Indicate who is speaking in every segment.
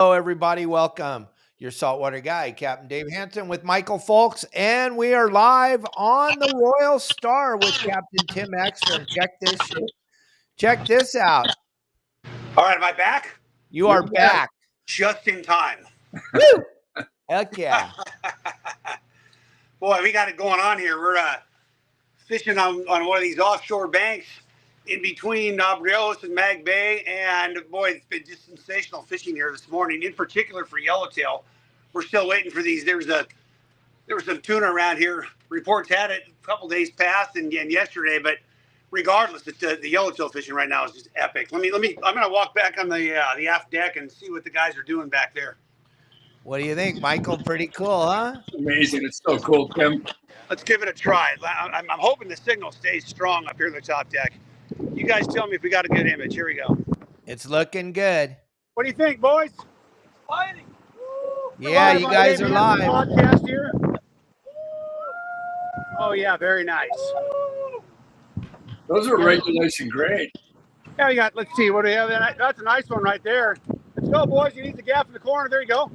Speaker 1: Hello, everybody. Welcome. Your Saltwater Guide, Captain Dave Hansen with Michael Folks, and we are live on the Royal Star with Captain Tim Ekstrom. Check this shit. Check this out.
Speaker 2: All right, am I back?
Speaker 1: You are back.
Speaker 2: Just in time.
Speaker 1: Woo! Heck yeah.
Speaker 2: Boy, we got it going on here. We're fishing on one of these offshore banks in between Bottrell and Mag Bay, and boy, it's been just sensational fishing here this morning, in particular for yellowtail. We're still waiting for these. There was some tuna around here. Reports had it a couple days past and yesterday, but regardless, the yellowtail fishing right now is just epic. I'm gonna walk back on the aft deck and see what the guys are doing back there.
Speaker 1: What do you think, Michael? Pretty cool, huh?
Speaker 3: Amazing. It's so cool, Tim.
Speaker 2: Let's give it a try. I'm hoping the signal stays strong up here in the top deck. You guys tell me if we got a good image. Here we go.
Speaker 1: It's looking good.
Speaker 2: What do you think, boys?
Speaker 4: Fighting.
Speaker 1: Yeah, you guys are live.
Speaker 2: Podcast here. Oh yeah, very nice.
Speaker 3: Those are regulation grade.
Speaker 2: Yeah, we got. Let's see. What do we have? That's a nice one right there. Let's go, boys. You need the gap in the corner. There you go.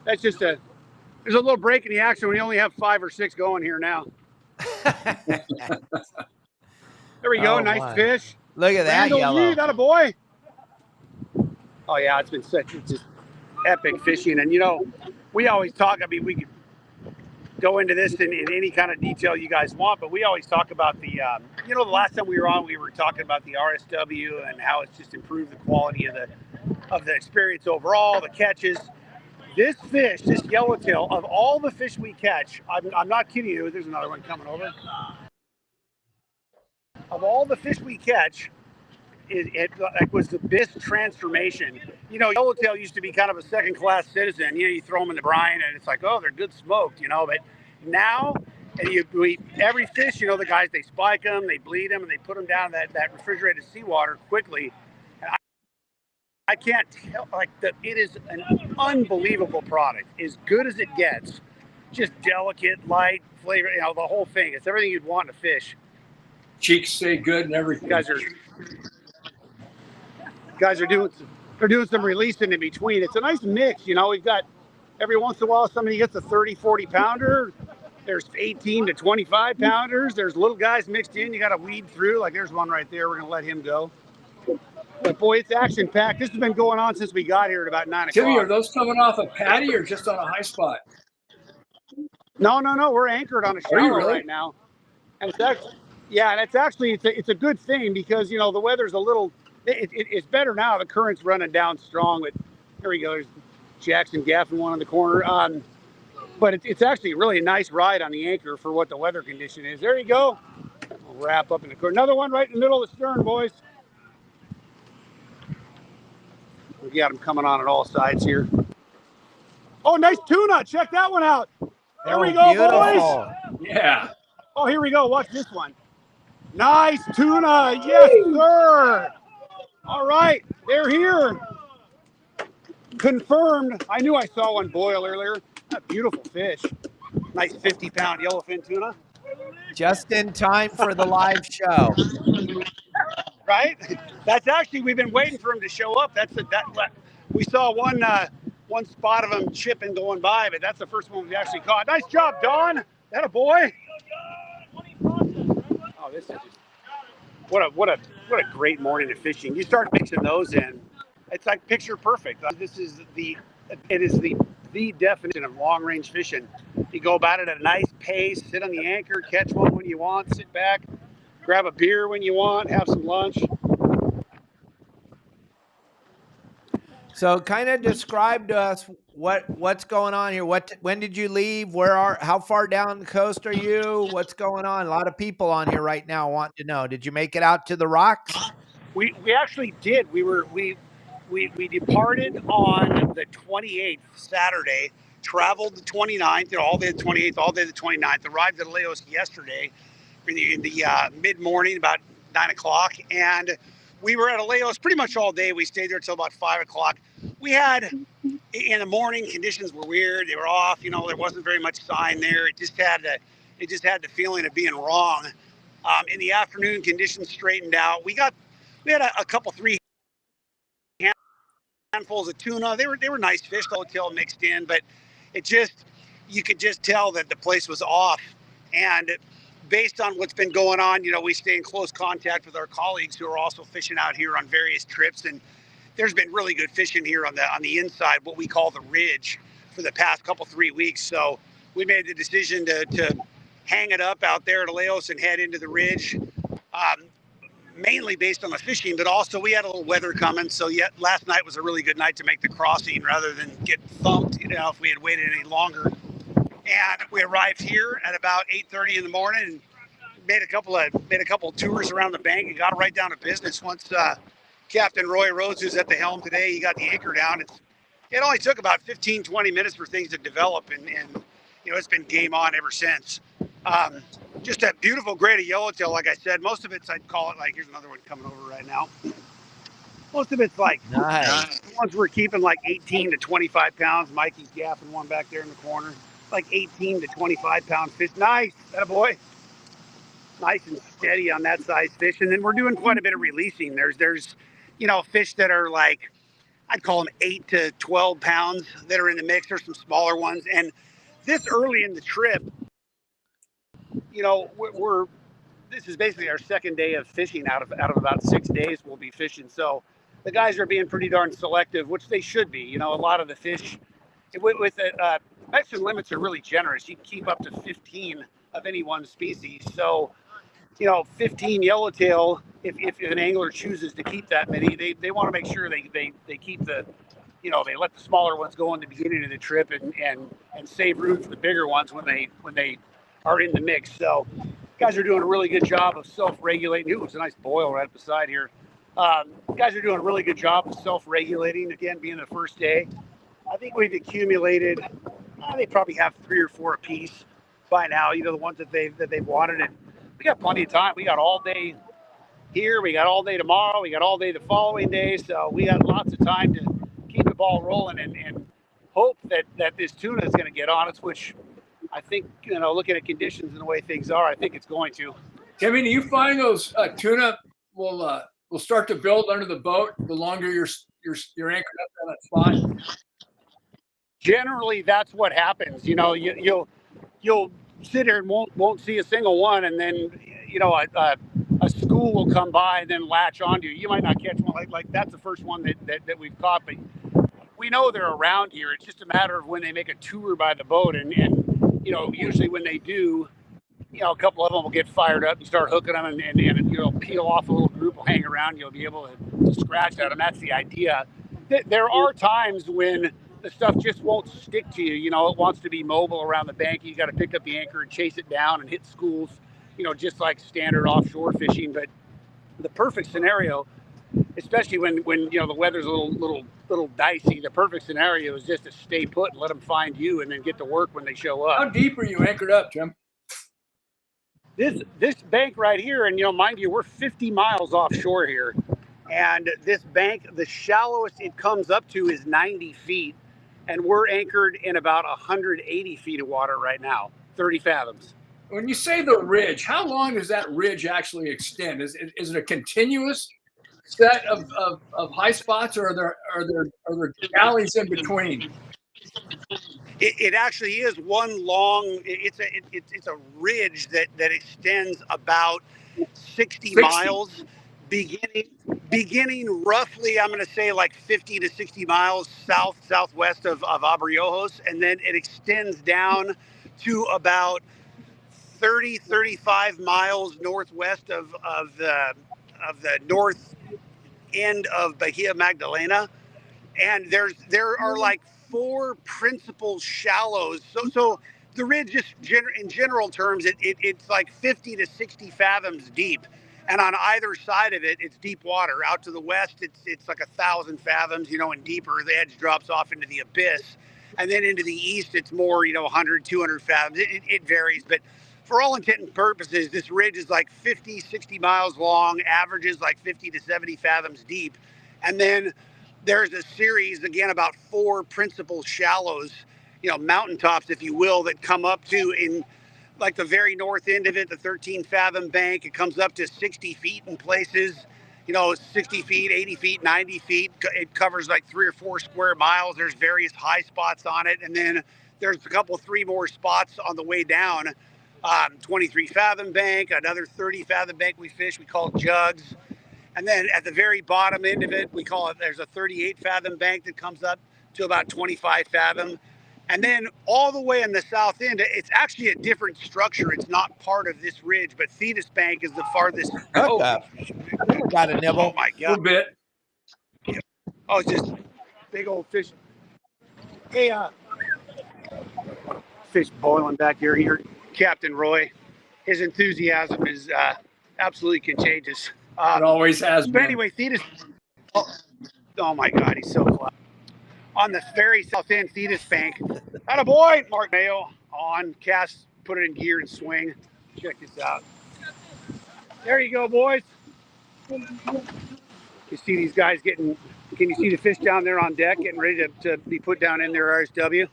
Speaker 2: That's just there's a little break in the action. We only have 5 or 6 going here now. There we go.
Speaker 1: Oh,
Speaker 2: nice
Speaker 1: my.
Speaker 2: fish.
Speaker 1: Look at that yellow.
Speaker 2: That a boy. Oh yeah, it's been such just epic fishing, and we always talk. I mean, we could go into this in any kind of detail you guys want, but we always talk about the the last time we were on, we were talking about the RSW and how it's just improved the quality of the experience overall, the catches. This fish, this yellowtail, of all the fish we catch, I'm not kidding you. There's another one coming over. Of all the fish we catch, it was the biggest transformation. Yellowtail used to be kind of a second-class citizen. You throw them in the brine, and it's like, oh, they're good smoked, But now, every fish, the guys, they spike them, they bleed them, and they put them down in that refrigerated seawater quickly. And I can't tell, it is an unbelievable product, as good as it gets. Just delicate, light, flavor, the whole thing. It's everything you'd want in a fish.
Speaker 3: Cheeks stay good and everything.
Speaker 2: Guys are doing some releasing in between. It's a nice mix, We've got every once in a while somebody gets a 30-40 pounder. There's 18 to 25 pounders. There's little guys mixed in. You got to weed through. Like there's one right there. We're gonna let him go. But boy, it's action packed. This has been going on since we got here at about 9 o'clock.
Speaker 3: Timmy, are those coming off a patty or just on a high spot?
Speaker 2: No. We're anchored on a shallow right now, and it's actually, it's a good thing because the weather's a little. It's better now. The current's running down strong. But here we go. There's Jackson gaffing one in the corner. But it's actually really a nice ride on the anchor for what the weather condition is. There you go. We'll wrap up in the corner. Another one right in the middle of the stern, boys. We got them coming on at all sides here. Oh, nice tuna. Check that one out. There we go,
Speaker 1: beautiful.
Speaker 2: boys.
Speaker 3: Yeah.
Speaker 2: Oh, here we go. Watch this one. Nice tuna. Yes, sir. All right. They're here. Confirmed. I knew I saw one boil earlier. A beautiful fish. Nice 50-pound yellowfin tuna.
Speaker 1: Just in time for the live show.
Speaker 2: Right? That's actually, we've been waiting for him to show up. We saw one spot of him chipping going by, but that's the first one we actually caught. Nice job, Don. That a boy. Oh, this is what a great morning of fishing. You start mixing those in, it's like picture perfect. It is the definition of long range fishing. You go about it at a nice pace, sit on the anchor, catch one when you want, sit back, grab a beer when you want, have some lunch.
Speaker 1: So kind of describe to us what's going on here. When did you leave? How far down the coast are you? What's going on? A lot of people on here right now want to know. Did you make it out to the rocks?
Speaker 2: We actually did. We departed on the 28th, Saturday, traveled the 29th, all day the 28th, all day the 29th, arrived at Laos yesterday in the mid-morning, about 9 o'clock, and we were at Laos pretty much all day. We stayed there till about 5 o'clock. We had, in the morning, conditions were weird. They were off. There wasn't very much sign there. It just had the feeling of being wrong. In the afternoon, conditions straightened out. We had a couple 3 handfuls of tuna. They were nice fish, yellowtail mixed in, but you could just tell that the place was off. And based on what's been going on, we stay in close contact with our colleagues who are also fishing out here on various trips. And there's been really good fishing here on the inside, what we call the ridge, for the past 3 weeks. So we made the decision to hang it up out there at Aleos and head into the ridge, mainly based on the fishing, but also we had a little weather coming. So last night was a really good night to make the crossing rather than get thumped, if we had waited any longer. And we arrived here at about 8:30 in the morning and made a couple tours around the bank and got right down to business. Once Captain Roy Rhodes, who's at the helm today, he got the anchor down. It only took about 15-20 minutes for things to develop, and it's been game on ever since. Just a beautiful grade of yellowtail, like I said. Most of it's, I'd call it, like, here's another one coming over right now. Most of it's like
Speaker 1: Nice.
Speaker 2: the ones we're keeping like 18 to 25 pounds. Mikey's gaffing one back there in the corner. Like 18 to 25 pound fish. Nice, attaboy. Nice and steady on that size fish. And then we're doing quite a bit of releasing. There's fish that are like, I'd call them 8 to 12 pounds that are in the mix. There's some smaller ones. And this early in the trip, this is basically our second day of fishing out of about 6 days we'll be fishing. So the guys are being pretty darn selective, which they should be. A lot of the fish with the Mexican limits are really generous. You can keep up to 15 of any one species. So, 15 yellowtail, if an angler chooses to keep that many, they want to make sure they keep the, they let the smaller ones go in the beginning of the trip and save room for the bigger ones when they are in the mix. So guys are doing a really good job of self-regulating. Ooh, it's a nice boil right beside here. Guys are doing a really good job of self-regulating, again, being the first day. I think we've accumulated, they probably have 3 or 4 apiece by now, the ones that they've wanted. And we got plenty of time. We got all day here. We got all day tomorrow. We got all day the following day. So we got lots of time to keep the ball rolling and hope that this tuna is going to get on us, which I think, looking at conditions and the way things are, I think it's going to.
Speaker 3: Timmy, do you find those tuna will start to build under the boat the longer you're anchored up on that spot?
Speaker 2: Generally, that's what happens. You'll sit here and won't see a single one, and then a school will come by and then latch onto you. You might not catch one like that's the first one that we've caught, but we know they're around here. It's just a matter of when they make a tour by the boat, and usually when they do, a couple of them will get fired up and start hooking them, and peel off. A little group will hang around. You'll be able to scratch at them. That's the idea. There are times when the stuff just won't stick to you. It wants to be mobile around the bank. You got to pick up the anchor and chase it down and hit schools, just like standard offshore fishing. But the perfect scenario, especially when the weather's a little dicey, the perfect scenario is just to stay put and let them find you and then get to work when they show up.
Speaker 3: How deep are you anchored up, Tim?
Speaker 2: This bank right here, and mind you, we're 50 miles offshore here. And this bank, the shallowest it comes up to is 90 feet. And we're anchored in about 180 feet of water right now, 30 fathoms.
Speaker 3: When you say the ridge, how long does that ridge actually extend? Is it a continuous set of high spots, or are there valleys in between?
Speaker 2: It actually is one long. It's a ridge that extends about 60 miles, beginning roughly, I'm going to say like 50 to 60 miles southwest of Abriojos, and then it extends down to about 35 miles northwest of the north end of Bahia Magdalena. And there are like 4 principal shallows. So the ridge, just in general terms, it's like 50 to 60 fathoms deep. And on either side of it, it's deep water. Out to the west, it's like 1,000 fathoms, and deeper. The edge drops off into the abyss. And then into the east, it's more, 100, 200 fathoms. It varies. But for all intent and purposes, this ridge is like 50, 60 miles long, averages like 50 to 70 fathoms deep. And then there's a series, again, about 4 principal shallows, mountaintops, if you will, that come up to, in like the very north end of it, the 13 fathom bank. It comes up to 60 feet in places. 60 feet, 80 feet, 90 feet. It covers like 3 or 4 square miles. There's various high spots on it. And then there's three more spots on the way down. 23 fathom bank, another 30 fathom bank we fish. We call it jugs. And then at the very bottom end of it, there's a 38 fathom bank that comes up to about 25 fathom. And then all the way on the south end, it's actually a different structure. It's not part of this ridge, but Thetis Bank is the farthest.
Speaker 1: Got a nibble.
Speaker 2: Oh my God.
Speaker 3: A little bit.
Speaker 2: Yeah. Oh, it's just big old fish. Hey, fish boiling back here. Here, Captain Roy. His enthusiasm is absolutely contagious.
Speaker 3: It always has been.
Speaker 2: But anyway, Thetis. Oh my God, he's so close. On the very south end, Thetis Bank. Attaboy! Mark Mayo on, cast, put it in gear and swing. Check this out. There you go, boys. You see these guys can you see the fish down there on deck getting ready to be put down in their RSW?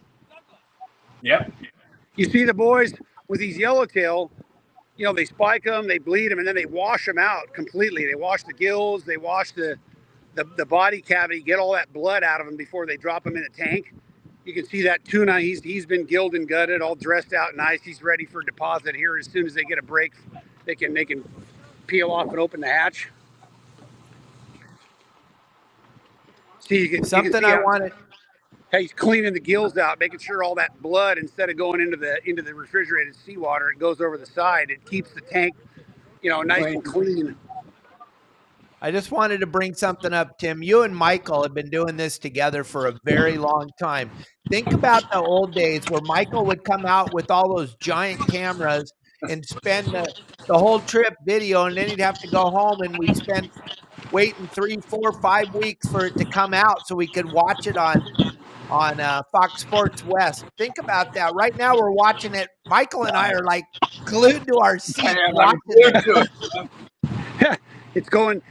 Speaker 3: Yep.
Speaker 2: You see the boys with these yellowtail, they spike them, they bleed them, and then they wash them out completely. They wash the gills, they wash the body cavity, get all that blood out of them before they drop them in a tank. You can see that tuna, he's been gilled and gutted, all dressed out nice. He's ready for deposit here. As soon as they get a break, they can peel off and open the hatch. See, you can see
Speaker 1: I wanted.
Speaker 2: Hey, he's cleaning the gills out, making sure all that blood, instead of going into the refrigerated seawater, it goes over the side. It keeps the tank, nice and clean.
Speaker 1: I just wanted to bring something up, Tim. You and Michael have been doing this together for a very long time. Think about the old days where Michael would come out with all those giant cameras and spend the whole trip video, and then he'd have to go home, and we'd spend waiting 3, 4, 5 weeks for it to come out so we could watch it on Fox Sports West. Think about that. Right now we're watching it. Michael and I are like glued to our seat watching it.
Speaker 2: It's going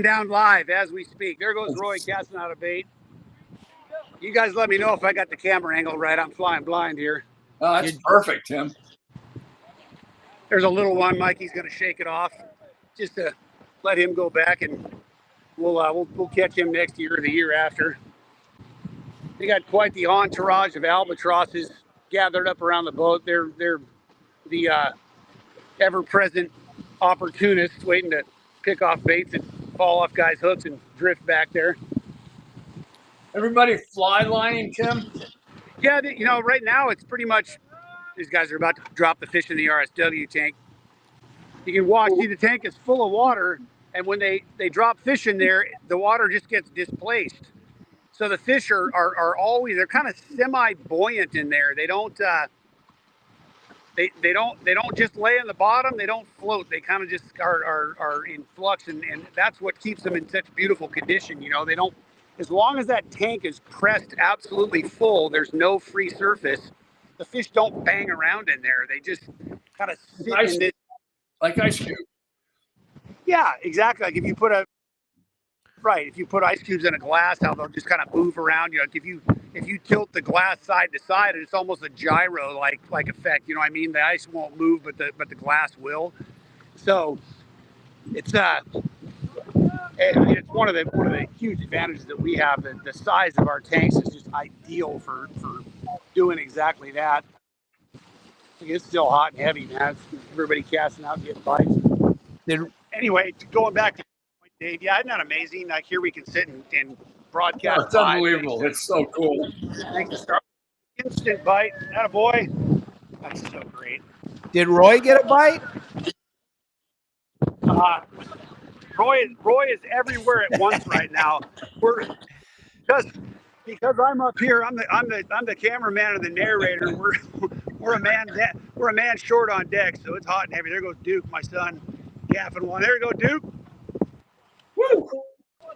Speaker 2: down live as we speak. There goes Roy casting out a bait. You guys let me know if I got the camera angle right. I'm flying blind here.
Speaker 3: Oh, that's perfect, Tim.
Speaker 2: There's a little one. Mikey's going to shake it off just to let him go back, and we'll catch him next year or the year after. We got quite the entourage of albatrosses gathered up around the boat. They're the ever-present opportunists waiting to pick off baits and fall off guys' hooks and drift back there.
Speaker 3: Everybody fly lining, Tim?
Speaker 2: Yeah, right now it's pretty much these guys are about to drop the fish in the RSW tank. You can watch, see the tank is full of water, and when they drop fish in there, the water just gets displaced. So the fish are always, they're kind of semi-buoyant in there. They don't they don't just lay on the bottom. They don't float. They kind of just are in flux, and that's what keeps them in such beautiful condition. They don't, as long as that tank is pressed absolutely full, there's no free surface. The fish don't bang around in there. They just kind of sit in this.
Speaker 3: Like ice cube.
Speaker 2: Yeah, exactly. Like if you put ice cubes in a glass, how they'll just kind of move around. If you tilt the glass side to side, it's almost a gyro like effect. You know what I mean? The ice won't move, but the glass will. So it's one of the huge advantages that we have. The size of our tanks is just ideal for doing exactly that. It's still hot and heavy, man. Everybody casting out and getting bites. Anyway, going back to Dave, yeah, isn't that amazing? Like here we can sit and broadcast.
Speaker 3: Oh, it's unbelievable. It's so cool.
Speaker 2: Thanks to Star. Instant bite. Attaboy. That's so great.
Speaker 1: Did Roy get a bite?
Speaker 2: Roy is everywhere at once right now. Because I'm up here. I'm the cameraman and the narrator. We're a man short on deck, so it's hot and heavy. There goes Duke, my son, gaffing one. There you go, Duke. Woo!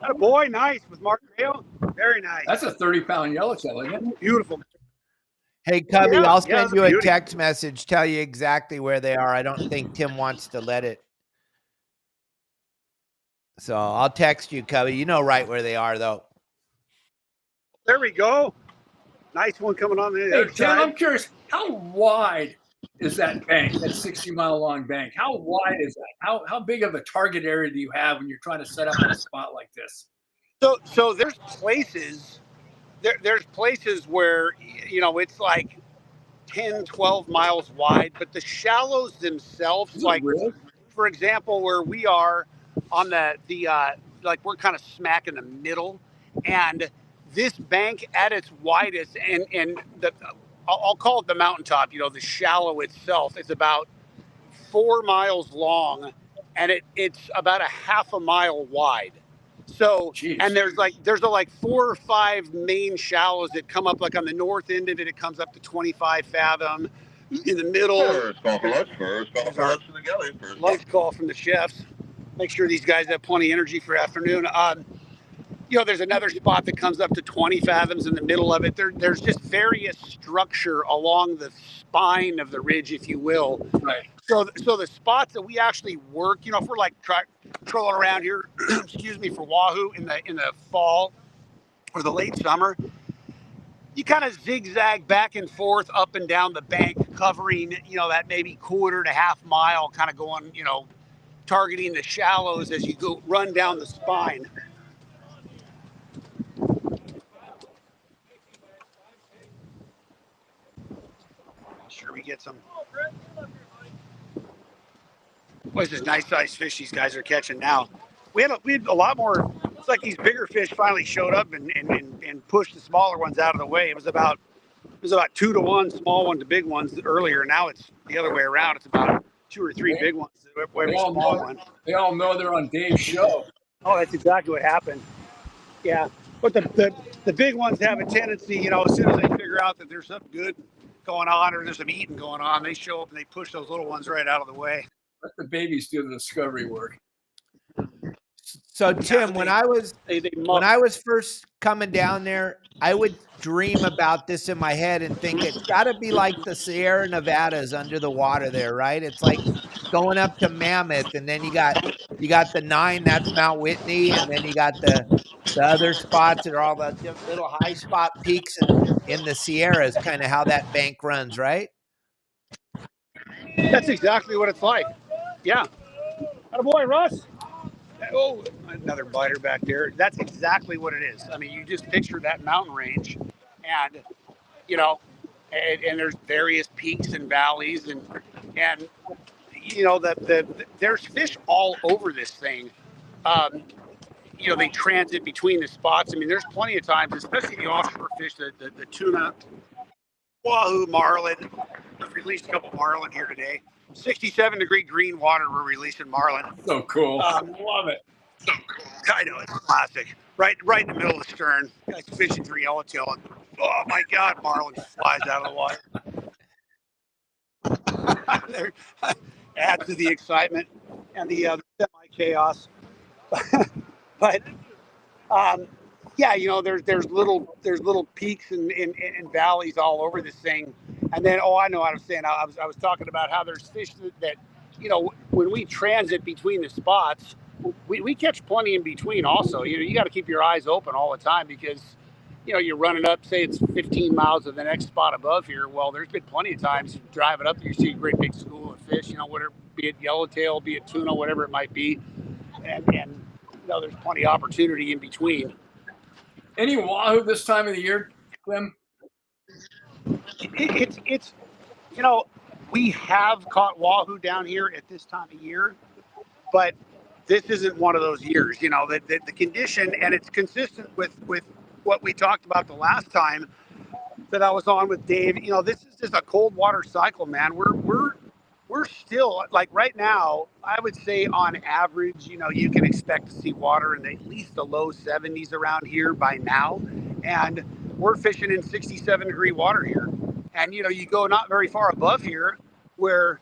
Speaker 2: That a boy, nice with Mark Mayo. Very nice.
Speaker 3: That's a 30-pound yellowtail, isn't it?
Speaker 2: Beautiful.
Speaker 1: Hey, Cubby,
Speaker 2: Yeah,
Speaker 1: I'll send you a
Speaker 2: beauty.
Speaker 1: text message, tell you exactly where they are. I don't think Tim wants to let it. So I'll text you, Cubby. You know right where they are, though.
Speaker 2: There we go. Nice one coming on the
Speaker 3: Hey,
Speaker 2: other
Speaker 3: Tim,
Speaker 2: side.
Speaker 3: I'm curious, how wide is that bank, that 60-mile long bank? How wide is that? How big of a target area do you have when you're trying to set up a spot like this?
Speaker 2: So there's places there's places where, you know, it's like 10, 12 miles wide, but the shallows themselves, like,
Speaker 3: really?
Speaker 2: For example, where we are on the like, we're kind of smack in the middle, and this bank at its widest, and I'll call it the mountaintop, you know, the shallow itself is about 4 miles long, and it's about a half a mile wide. So,
Speaker 3: Jeez.
Speaker 2: and there's like 4 or 5 main shallows that come up, like on the north end of it, it comes up to 25 fathom. In the middle,
Speaker 4: First call for lunch. First call for lunch in the galley. First
Speaker 2: lunch call from the chefs. Make sure these guys have plenty of energy for afternoon. You know, there's another spot that comes up to 20 fathoms in the middle of it. There's just various structure along the spine of the ridge, if you will.
Speaker 3: Right.
Speaker 2: So the spots that we actually work, you know, if we're like trolling around here, excuse me, for wahoo in the fall or the late summer, you kind of zigzag back and forth up and down the bank, covering, you know, that maybe quarter to half mile, kind of going, you know, targeting the shallows as you go run down the spine. Sure, we get some. Boy, this is nice sized fish these guys are catching now. We had a lot more. It's like these bigger fish finally showed up and pushed the smaller ones out of the way. It was about 2 to 1, small one to big ones earlier. Now it's the other way around. It's about 2 or 3 big ones to every small one.
Speaker 3: They all know they're on Dave's show.
Speaker 2: Oh, that's exactly what happened. Yeah, but the big ones have a tendency, you know, as soon as they figure out that there's something good going on or there's some eating going on, they show up and they push those little ones right out of the way.
Speaker 3: Let the babies do the discovery work.
Speaker 1: So Tim, when I was first coming down there, I would dream about this in my head and think it's got to be like the Sierra Nevadas under the water there, right? It's like going up to Mammoth, and then you got the 9, that's Mount Whitney, and then you got the other spots that are all the little high spot peaks in the Sierras, kind of how that bank runs, right?
Speaker 2: That's exactly what it's like. Yeah. Attaboy, Russ. Oh, another biter back there. That's exactly what it is. I mean, you just picture that mountain range, and, you know, and there's various peaks and valleys, and you know, there's fish all over this thing. You know, they transit between the spots. I mean, there's plenty of times, especially the offshore fish, the tuna, wahoo, marlin. We've released a couple marlin here today. 67-degree green water, we're releasing marlin.
Speaker 3: So cool. Love it.
Speaker 2: So cool. I know, it's classic. Right in the middle of the stern. Guys fishing 3 yellowtail, and oh my God, marlin flies out of the water. Adds to the excitement and the semi-chaos. But yeah, you know, there's little peaks and valleys all over this thing. And then, I know what I'm saying. I was talking about how there's fish that, you know, when we transit between the spots, we catch plenty in between also. You know, you got to keep your eyes open all the time because, you know, you're running up, say it's 15 miles to the next spot above here. Well, there's been plenty of times you drive it up, you see a great big school of fish, you know, whatever, be it yellowtail, be it tuna, whatever it might be. And you know, there's plenty of opportunity in between.
Speaker 3: Any wahoo this time of the year, Tim?
Speaker 2: It's you know, we have caught wahoo down here at this time of year, but this isn't one of those years. You know, the condition, and it's consistent with what we talked about the last time that I was on with Dave. You know, this is just a cold water cycle, man. We're still, like, right now, I would say on average, you know, you can expect to see water in at least the low 70s around here by now. And we're fishing in 67-degree water here. And, you know, you go not very far above here where,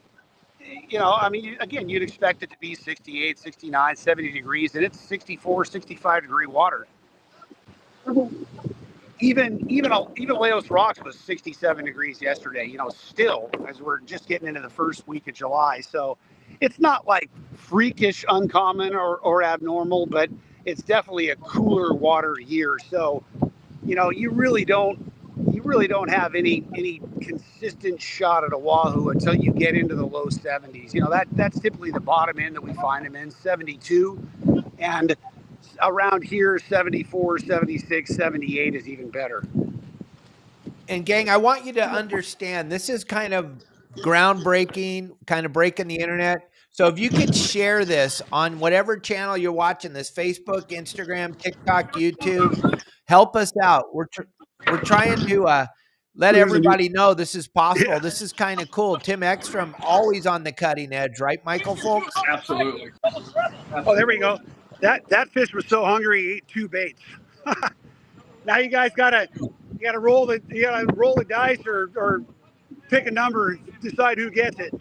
Speaker 2: you know, I mean, again, you'd expect it to be 68, 69, 70 degrees, and it's 64, 65-degree water. Even Laos Rocks was 67 degrees yesterday, you know, still, as we're just getting into the first week of July. So it's not like freakish uncommon or abnormal, but it's definitely a cooler water year. So, you know, you really don't you really don't have any consistent shot at a wahoo until you get into the low 70s. You know, that's typically the bottom end that we find them in, 72. And around here, 74, 76, 78 is even better.
Speaker 1: And gang, I want you to understand this is kind of groundbreaking, kind of breaking the internet. So if you could share this on whatever channel you're watching this, Facebook, Instagram, TikTok, YouTube, help us out. We're trying to let everybody know this is possible.
Speaker 2: Yeah.
Speaker 1: This is kind of cool. Tim Ekstrom always on the cutting edge, right, Michael Folks?
Speaker 3: Absolutely.
Speaker 2: Oh, there we go. That fish was so hungry he ate 2 baits. Now you guys gotta roll the dice or pick a number and decide who gets it.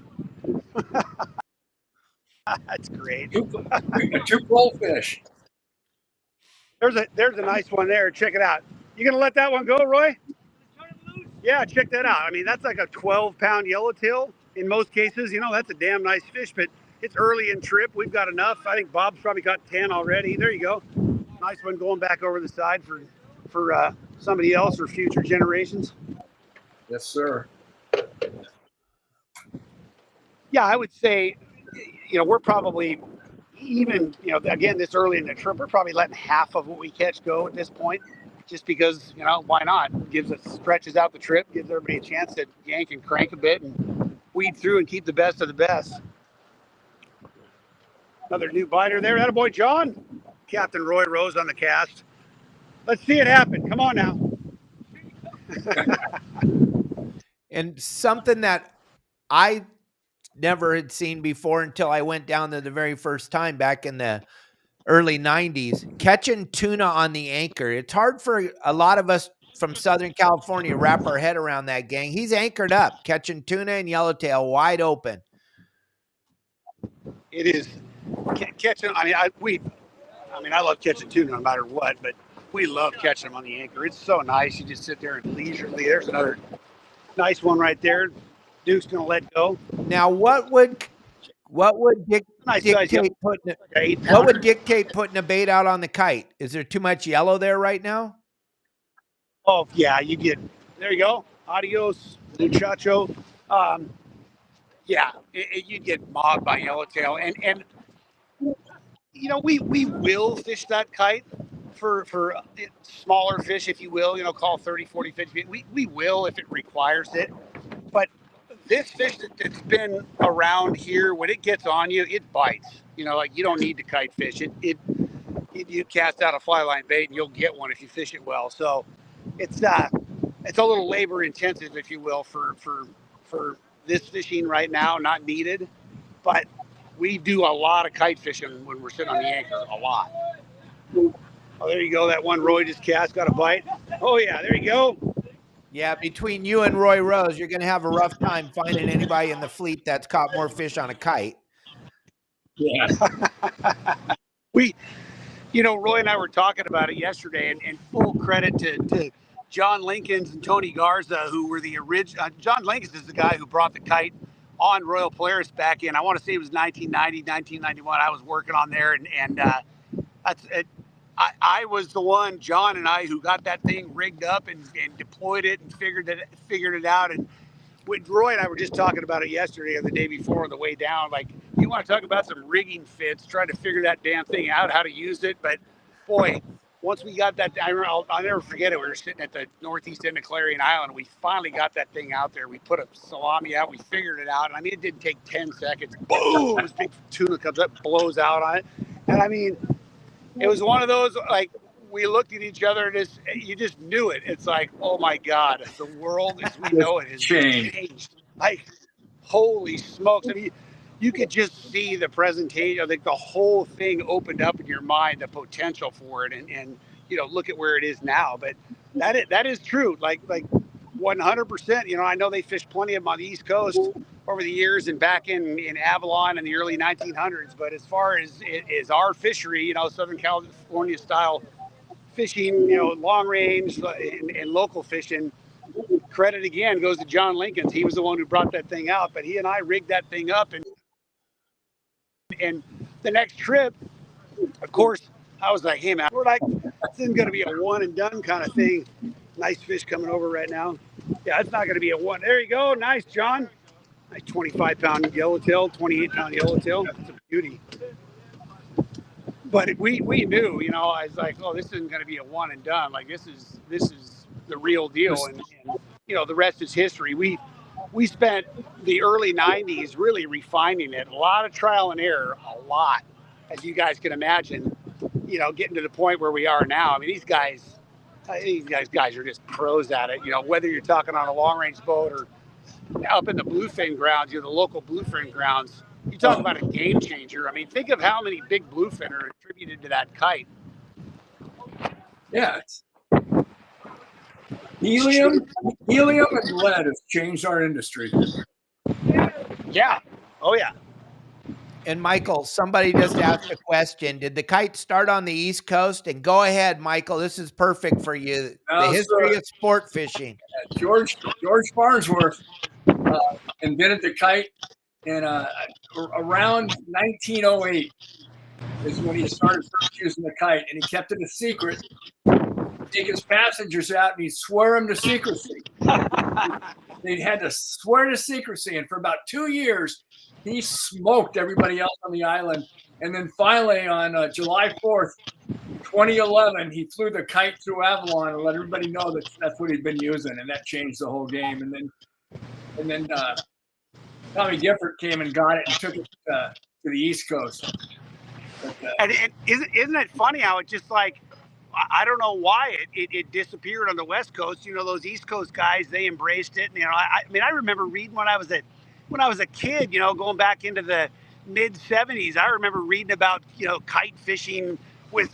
Speaker 2: That's great.
Speaker 3: 2 goldfish.
Speaker 2: There's a nice one there. Check it out. You gonna let that one go, Roy? Yeah, check that out. I mean, that's like a 12-pound yellowtail in most cases. You know, that's a damn nice fish, but it's early in trip. We've got enough. I think Bob's probably got 10 already. There you go. Nice one going back over the side for somebody else or future generations.
Speaker 3: Yes, sir.
Speaker 2: Yeah, I would say, you know, we're probably even, you know, again, this early in the trip, we're probably letting half of what we catch go at this point, just because, you know, why not? Stretches out the trip, gives everybody a chance to yank and crank a bit and weed through and keep the best of the best. Another new biter there. Attaboy, John. Captain Roy Rose on the cast. Let's see it happen. Come on now.
Speaker 1: And something that I never had seen before until I went down there the very first time back in the early 90s, catching tuna on the anchor. It's hard for a lot of us from Southern California to wrap our head around that, gang. He's anchored up, catching tuna and yellowtail wide open.
Speaker 2: It is catching. I mean, I love catching tuna no matter what, but we love catching them on the anchor. It's so nice. You just sit there and leisurely. There's another nice one right there. Duke's gonna let go.
Speaker 1: Now, what would dictate putting a bait out on the kite? Is there too much yellow there right now?
Speaker 2: Oh yeah, there you go. Adios, muchacho. Yeah, you'd get mobbed by yellowtail, and you know we will fish that kite for smaller fish, if you will. You know, call 30, 40, 50 feet. We will if it requires it, but this fish that's been around here, when it gets on you, it bites. You know, like you don't need to kite fish. You cast out a fly line bait and you'll get one if you fish it well. So it's a little labor intensive, if you will, for this fishing right now, not needed. But we do a lot of kite fishing when we're sitting on the anchor, a lot. Oh, there you go. That one Roy just cast, got a bite. Oh yeah, there you go.
Speaker 1: Yeah, between you and Roy Rose, you're going to have a rough time finding anybody in the fleet that's caught more fish on a kite.
Speaker 3: Yeah.
Speaker 2: You know, Roy and I were talking about it yesterday, and full credit to John Lincolns and Tony Garza, who were the original. John Lincolns is the guy who brought the kite on Royal Polaris back in, I want to say it was 1990, 1991. I was working on there, and that's it. I was the one, John and I, who got that thing rigged up and deployed it and figured it out. And when Roy and I were just talking about it yesterday or the day before on the way down, like, you want to talk about some rigging fits, trying to figure that damn thing out, how to use it. But boy, once we got that, I'll never forget it. We were sitting at the northeast end of Clarion Island. We finally got that thing out there. We put a salami out. We figured it out. And I mean, it didn't take 10 seconds. Boom! This big tuna comes up, blows out on it. And I mean, it was one of those, like, we looked at each other and you just knew it. It's like, oh my God, the world as we know it has changed. Like, holy smokes. I mean, you could just see the presentation, like the whole thing opened up in your mind, the potential for it. And you know, look at where it is now. But that is true. Like 100%. You know, I know they fished plenty of them on the East Coast over the years and back in Avalon in the early 1900s. But as far as our fishery, you know, Southern California style fishing, you know, long range and local fishing, credit again goes to John Lincoln. He was the one who brought that thing out, but he and I rigged that thing up. And the next trip, of course, I was like, hey man, we're like, this isn't going to be a one and done kind of thing. Nice fish coming over right now. Yeah, it's not going to be a one. There you go. Nice, John. Nice 25-pound yellowtail, 28-pound yellowtail. It's a beauty. But we knew, you know, I was like, oh, this isn't going to be a one and done. Like this is the real deal, and you know, the rest is history. We spent the early 90s really refining it. A lot of trial and error, a lot, as you guys can imagine, you know, getting to the point where we are now. I mean, these guys are just pros at it. You know, whether you're talking on a long range boat or up in the bluefin grounds, you know, the local bluefin grounds, you talk about a game changer. I mean, think of how many big bluefin are attributed to that kite.
Speaker 3: Yeah. Helium and lead has changed our industry.
Speaker 2: Yeah. Oh, yeah.
Speaker 1: And Michael, somebody just asked a question. Did the kite start on the East Coast? And go ahead, Michael. This is perfect for you. The history of sport fishing.
Speaker 3: George Farnsworth invented the kite, and around 1908 is when he started first using the kite, and he kept it a secret. He'd take his passengers out, and he'd swear them to secrecy. They had to swear to secrecy, and for about 2 years, he smoked everybody else on the island. And then finally, on July 4th, 2011, he flew the kite through Avalon and let everybody know that that's what he'd been using, and that changed the whole game. And then Tommy Gifford came and got it and took it to the East Coast. But,
Speaker 2: and isn't it funny how it just like, I don't know why it disappeared on the West Coast. You know, those East Coast guys, they embraced it. And, you know, I mean, I remember reading when I was a kid, you know, going back into the mid 70s, I remember reading about, you know, kite fishing with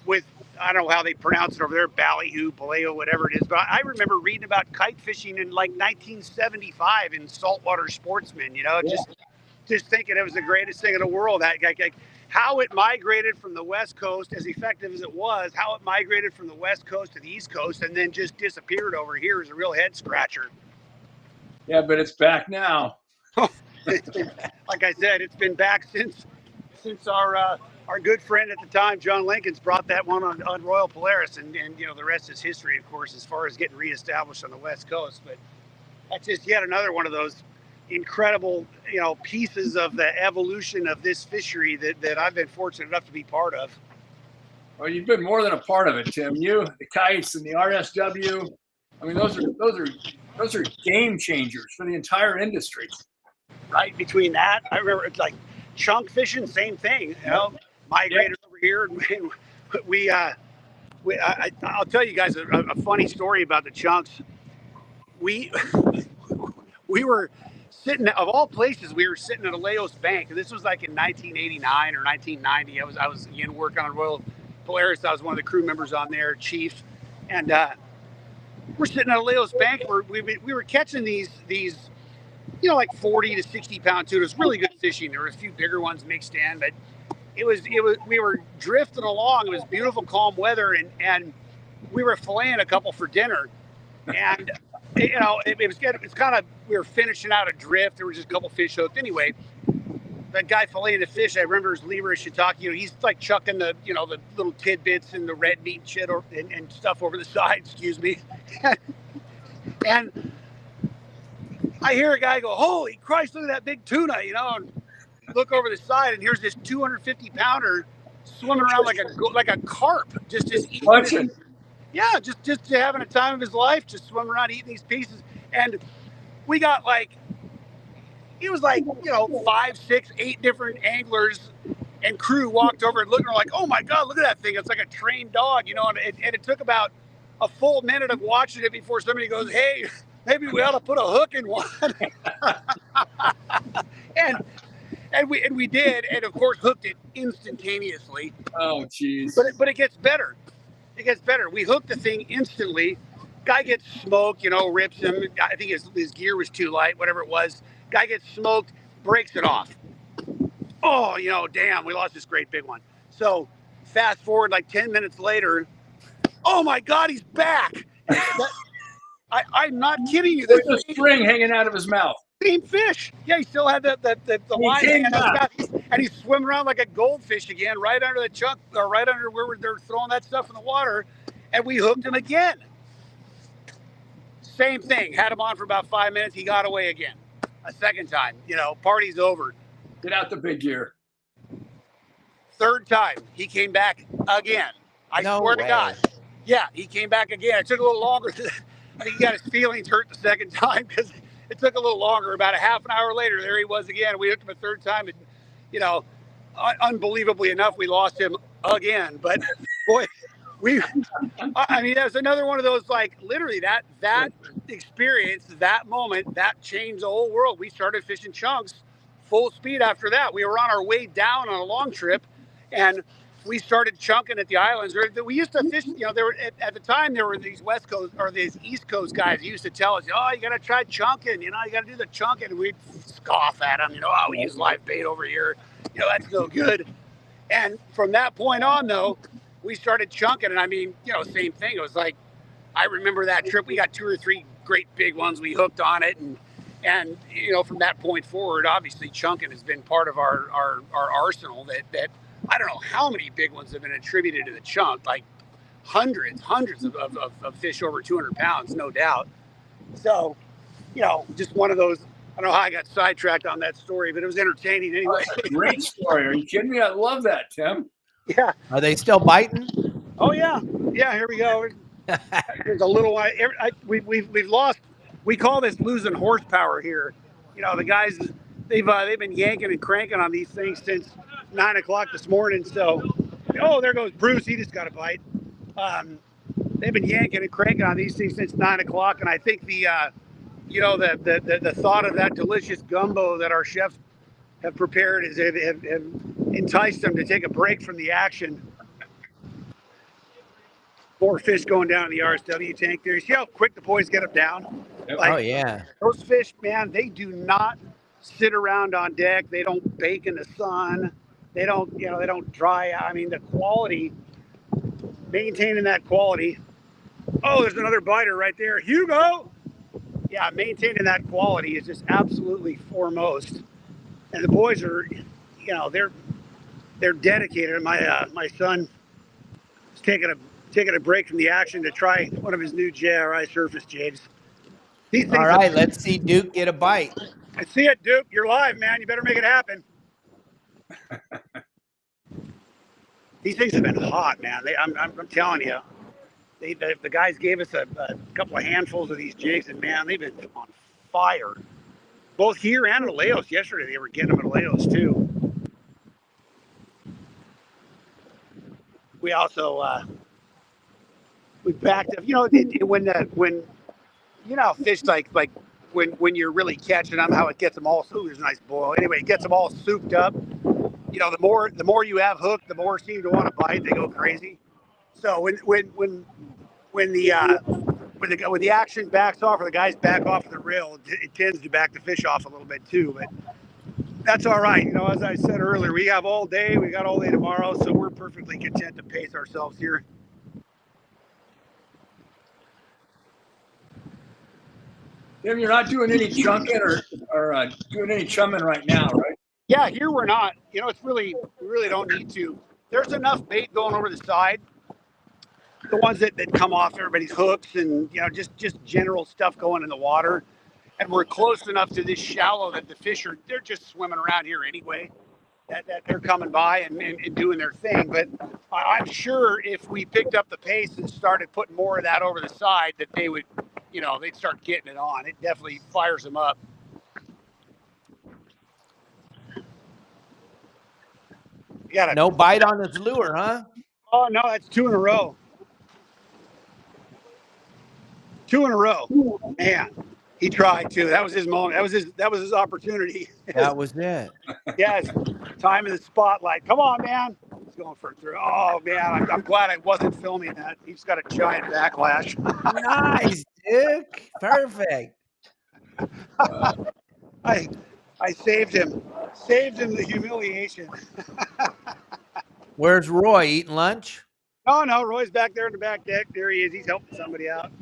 Speaker 2: I don't know how they pronounce it over there, ballyhoo, paleo, whatever it is. But I remember reading about kite fishing in like 1975 in Saltwater Sportsman, you know, just thinking it was the greatest thing in the world. Like how it migrated from the West Coast, as effective as it was, how it migrated from the West Coast to the East Coast and then just disappeared over here is a real head scratcher.
Speaker 3: Yeah, but it's back now.
Speaker 2: Like I said, it's been back since our good friend at the time, John Lincoln's, brought that one on Royal Polaris, and you know, the rest is history, of course, as far as getting reestablished on the West Coast. But that's just yet another one of those incredible, you know, pieces of the evolution of this fishery that I've been fortunate enough to be part of.
Speaker 3: Well, you've been more than a part of it, Tim. You, the kites, and the RSW. I mean, those are game changers for the entire industry.
Speaker 2: Right between that, I remember it's like chunk fishing, same thing. You know, migrated over here, and I'll tell you guys a funny story about the chunks. We were sitting, of all places, we were sitting at a Laos bank. And this was like in 1989 or 1990. I was again working on Royal Polaris. I was one of the crew members on there, chief, and we're sitting at a Laos bank where we were catching these, you know, like 40 to 60 pound tuna. It was really good fishing. There were a few bigger ones mixed in, but it was we were drifting along. It was beautiful, calm weather, and we were filleting a couple for dinner. And you know, it's kind of, we were finishing out a drift. There were just a couple fish hooked. Anyway, that guy filleting the fish, I remember his lever shiitake. You know, he's like chucking the, you know, the little tidbits and the red meat and shit and stuff over the side. Excuse me. And I hear a guy go, "Holy Christ, look at that big tuna," you know, and look over the side, and here's this 250 pounder swimming around like a carp, just eating. Yeah, just having a time of his life, just swimming around eating these pieces. And we got like, it was like, you know, 5, 6, 8 different anglers and crew walked over and looked, and were like, "Oh my God, look at that thing. It's like a trained dog," you know, and it took about a full minute of watching it before somebody goes, "Hey, maybe we ought to put a hook in one." and we did, and of course hooked it instantaneously.
Speaker 3: Oh, geez.
Speaker 2: But it gets better. It gets better. We hooked the thing instantly. Guy gets smoked, you know, rips him. I think his gear was too light, whatever it was. Guy gets smoked, breaks it off. Oh, you know, damn, we lost this great big one. So fast forward like 10 minutes later, oh my God, he's back. I'm not kidding you.
Speaker 3: There's a string hanging out of his mouth.
Speaker 2: Same fish. Yeah, he still had the line hanging out of his mouth. And he's swimming around like a goldfish again, right under the chunk, or right under where they're throwing that stuff in the water. And we hooked him again. Same thing. Had him on for about 5 minutes. He got away again. A second time. You know, party's over.
Speaker 3: Get out the big gear.
Speaker 2: Third time, he came back again. I swear to God. Yeah, he came back again. It took a little longer. I think he got his feelings hurt the second time because it took a little longer. About a half an hour later, there he was again. We hooked him a third time, and you know, unbelievably enough, we lost him again. But boy, I mean, that's another one of those, like, literally that experience, that moment, that changed the whole world. We started fishing chunks full speed after that. We were on our way down on a long trip, and we started chunking at the islands. We used to fish, you know, there were at the time there were these West Coast or these East Coast guys who used to tell us, oh, you got to try chunking, you know, you got to do the chunking. And we'd scoff at them, you know, oh, we use live bait over here, you know, that's no good. And from that point on, though, we started chunking, and I mean, you know, same thing. It was like, I remember that trip. We got 2 or 3 great big ones. We hooked on it, and you know, from that point forward, obviously chunking has been part of our arsenal. That I don't know how many big ones have been attributed to the chunk, like hundreds of fish over 200 pounds, no doubt. So, you know, just one of those. I don't know how I got sidetracked on that story, but it was entertaining anyway.
Speaker 3: That's a great story. Are you kidding me? I love that, Tim.
Speaker 2: Yeah.
Speaker 1: Are they still biting?
Speaker 2: Oh yeah, yeah. Here we go. There's a little. We've lost. We call this losing horsepower here. You know, the guys they've been yanking and cranking on these things since 9 o'clock this morning. So, oh, there goes Bruce. He just got a bite. They've been yanking and cranking on these things since 9 o'clock, and I think the you know, the thought of that delicious gumbo that our chefs have prepared is have enticed them to take a break from the action. More fish going down in the RSW tank there. You see how quick the boys get them down? Like,
Speaker 1: oh yeah.
Speaker 2: Those fish, man, they do not sit around on deck. They don't bake in the sun. They don't, you know, they don't dry out. I mean, the quality, maintaining that quality. Oh, there's another biter right there. Hugo. Yeah, maintaining that quality is just absolutely foremost. And the boys are, you know, they're dedicated. My son is taking a break from the action to try one of his new JRI surface jigs.
Speaker 1: All right, let's see Duke get a bite.
Speaker 2: I see it, Duke. You're live, man. You better make it happen. These things have been hot, man. I'm telling you. The guys gave us a couple of handfuls of these jigs, and man, they've been on fire. Both here and at Aleos. Yesterday, they were getting them at Aleos too. We also we backed up. You know, when you know, fish like when you're really catching them, how it gets them all. Ooh, there's a nice boil. Anyway, it gets them all souped up. You know, the more you have hooked, the more seem to want to bite. They go crazy. So when the action backs off or the guys back off of the reel, it tends to back the fish off a little bit too. But that's all right. You know, as I said earlier, we have all day. We got all day tomorrow, so we're perfectly content to pace ourselves here.
Speaker 3: Tim, you're not doing any chunking or doing any chumming right now, right?
Speaker 2: Yeah, here we're not. You know, we really don't need to. There's enough bait going over the side. The ones that come off everybody's hooks and, you know, just general stuff going in the water. And we're close enough to this shallow that the fish they're just swimming around here anyway, that they're coming by and doing their thing. But I'm sure if we picked up the pace and started putting more of that over the side, that they would, you know, they'd start getting it on. It definitely fires them up.
Speaker 1: No bite on his lure, huh?
Speaker 2: Oh no, that's 2 in a row. 2 in a row. Man, he tried to. That was his moment. That was his opportunity.
Speaker 1: That was it.
Speaker 2: Yes, time in the spotlight. Come on, man. He's going for a throw. Oh man, I'm glad I wasn't filming that. He's got a giant backlash.
Speaker 1: Nice, Duke. Perfect.
Speaker 2: I saved him. Saved him the humiliation.
Speaker 1: Where's Roy? Eating lunch?
Speaker 2: Oh no, Roy's back there in the back deck. There he is. He's helping somebody out.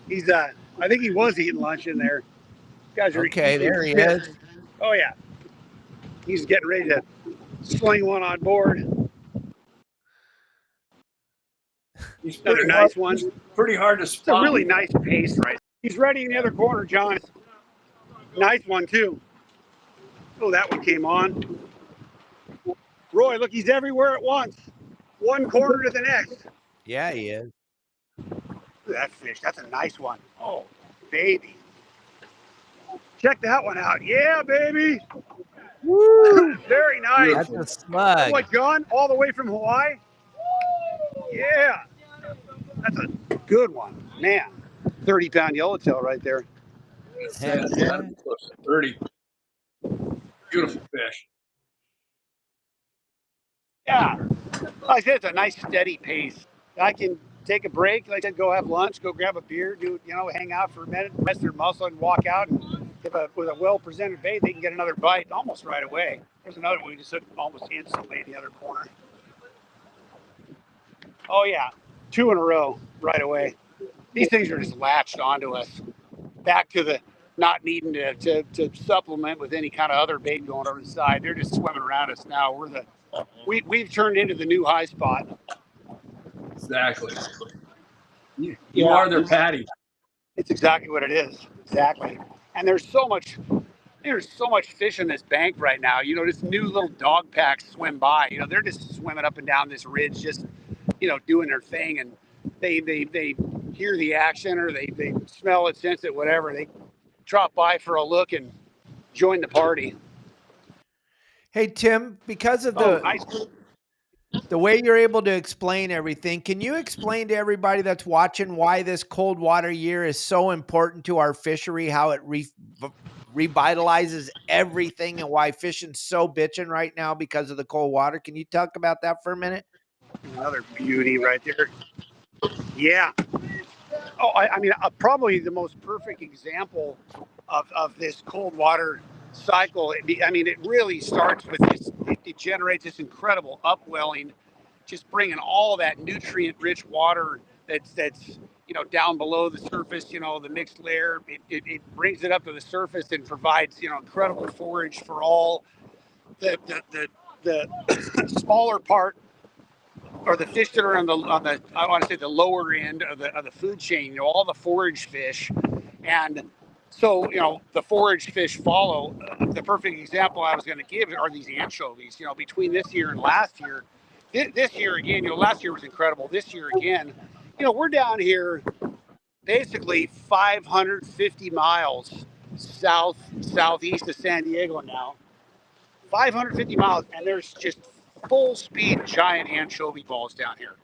Speaker 2: He's I think he was eating lunch in there. Guys are
Speaker 1: okay. There he is.
Speaker 2: Oh yeah. He's getting ready to sling one on board. Another nice one.
Speaker 3: Pretty hard to spot.
Speaker 2: It's a really nice pace right He's ready in the other corner, John. Nice one, too. Oh, that one came on. Roy, look, he's everywhere at once. One corner to the next.
Speaker 1: Yeah, he is.
Speaker 2: Look at that fish. That's a nice one. Oh, baby. Check that one out. Yeah, baby.
Speaker 1: Woo!
Speaker 2: Very nice.
Speaker 1: That's a slug.
Speaker 2: What, John? All the way from Hawaii? Yeah. That's a good one. Man, 30-pound yellowtail right there.
Speaker 1: Heck yeah.
Speaker 3: Close to 30. Beautiful fish.
Speaker 2: Yeah. Like I said, it's a nice steady pace. I can take a break, like I said, go have lunch, go grab a beer, hang out for a minute, rest their muscle, and walk out. And with a well-presented bait, they can get another bite almost right away. There's another one we just hooked almost instantly in the other corner. Oh yeah, 2 in a row right away. These things are just latched onto us. Back to the not needing to supplement with any kind of other bait going over the side. They're just swimming around us now. We've turned into the new high spot.
Speaker 3: Exactly. You are their patty.
Speaker 2: It's exactly what it is. Exactly. And there's so much fish in this bank right now. This new little dog packs swim by. They're just swimming up and down this ridge, just doing their thing, and they hear the action, or they smell it, sense it, whatever. They drop by for a look and join the party.
Speaker 1: Hey, Tim, because of the way you're able to explain everything, can you explain to everybody that's watching why this cold water year is so important to our fishery, how it revitalizes everything, and why fishing's so bitching right now because of the cold water? Can you talk about that for a minute?
Speaker 2: Another beauty right there. Yeah. Oh, I mean, probably the most perfect example of this cold water cycle. It really starts with this. It generates this incredible upwelling, just bringing all that nutrient-rich water that's down below the surface. The mixed layer. It brings it up to the surface and provides incredible forage for all the smaller part, or the fish that are on the I want to say the lower end of the food chain. All the forage fish, and so the forage fish follow. The perfect example I was going to give are these anchovies. Between this year and last year, this year again, last year was incredible. This year again, we're down here basically 550 miles southeast of San Diego now. 550 miles, and there's just full speed giant anchovy balls down here,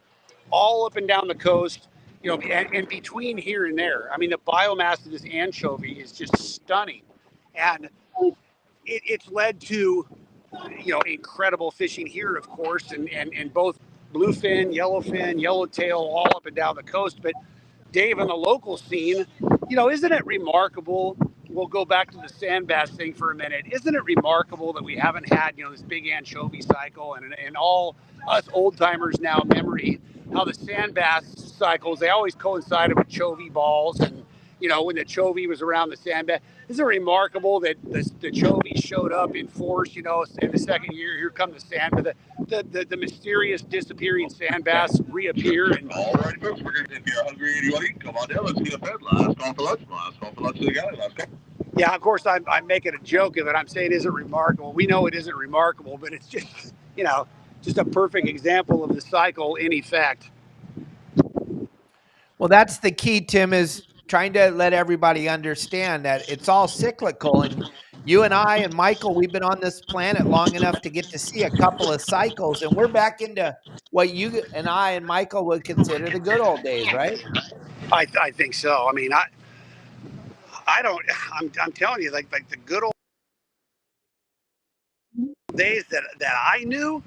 Speaker 2: all up and down the coast, and between here and there. The biomass of this anchovy is just stunning, and it's led to incredible fishing here, of course, and both bluefin, yellowtail, all up and down the coast. But Dave, on the local scene, isn't it remarkable? We'll go back to the sand bass thing for a minute. Isn't it remarkable that we haven't had, this big anchovy cycle, and all us old timers now memory how the sand bass cycles, they always coincided with chovy balls, and when the chovy was around the sand bass. Isn't it remarkable that the chovy showed up in force, in the second year? Here come the sand, the mysterious disappearing sand bass reappear. And
Speaker 4: all right, folks, if you're hungry, anybody, come on down. Let's see the bed. Last call for lunch. Last call for lunch to the galley. Last call.
Speaker 2: Yeah, of course, I'm making a joke of it. I'm saying, is it remarkable? We know it isn't remarkable, but it's just, just a perfect example of the cycle in effect.
Speaker 1: Well, that's the key, Tim, is trying to let everybody understand that it's all cyclical. And you and I and Michael, we've been on this planet long enough to get to see a couple of cycles, and we're back into what you and I and Michael would consider the good old days, right?
Speaker 2: I think so. I'm telling you, like the good old days that I knew,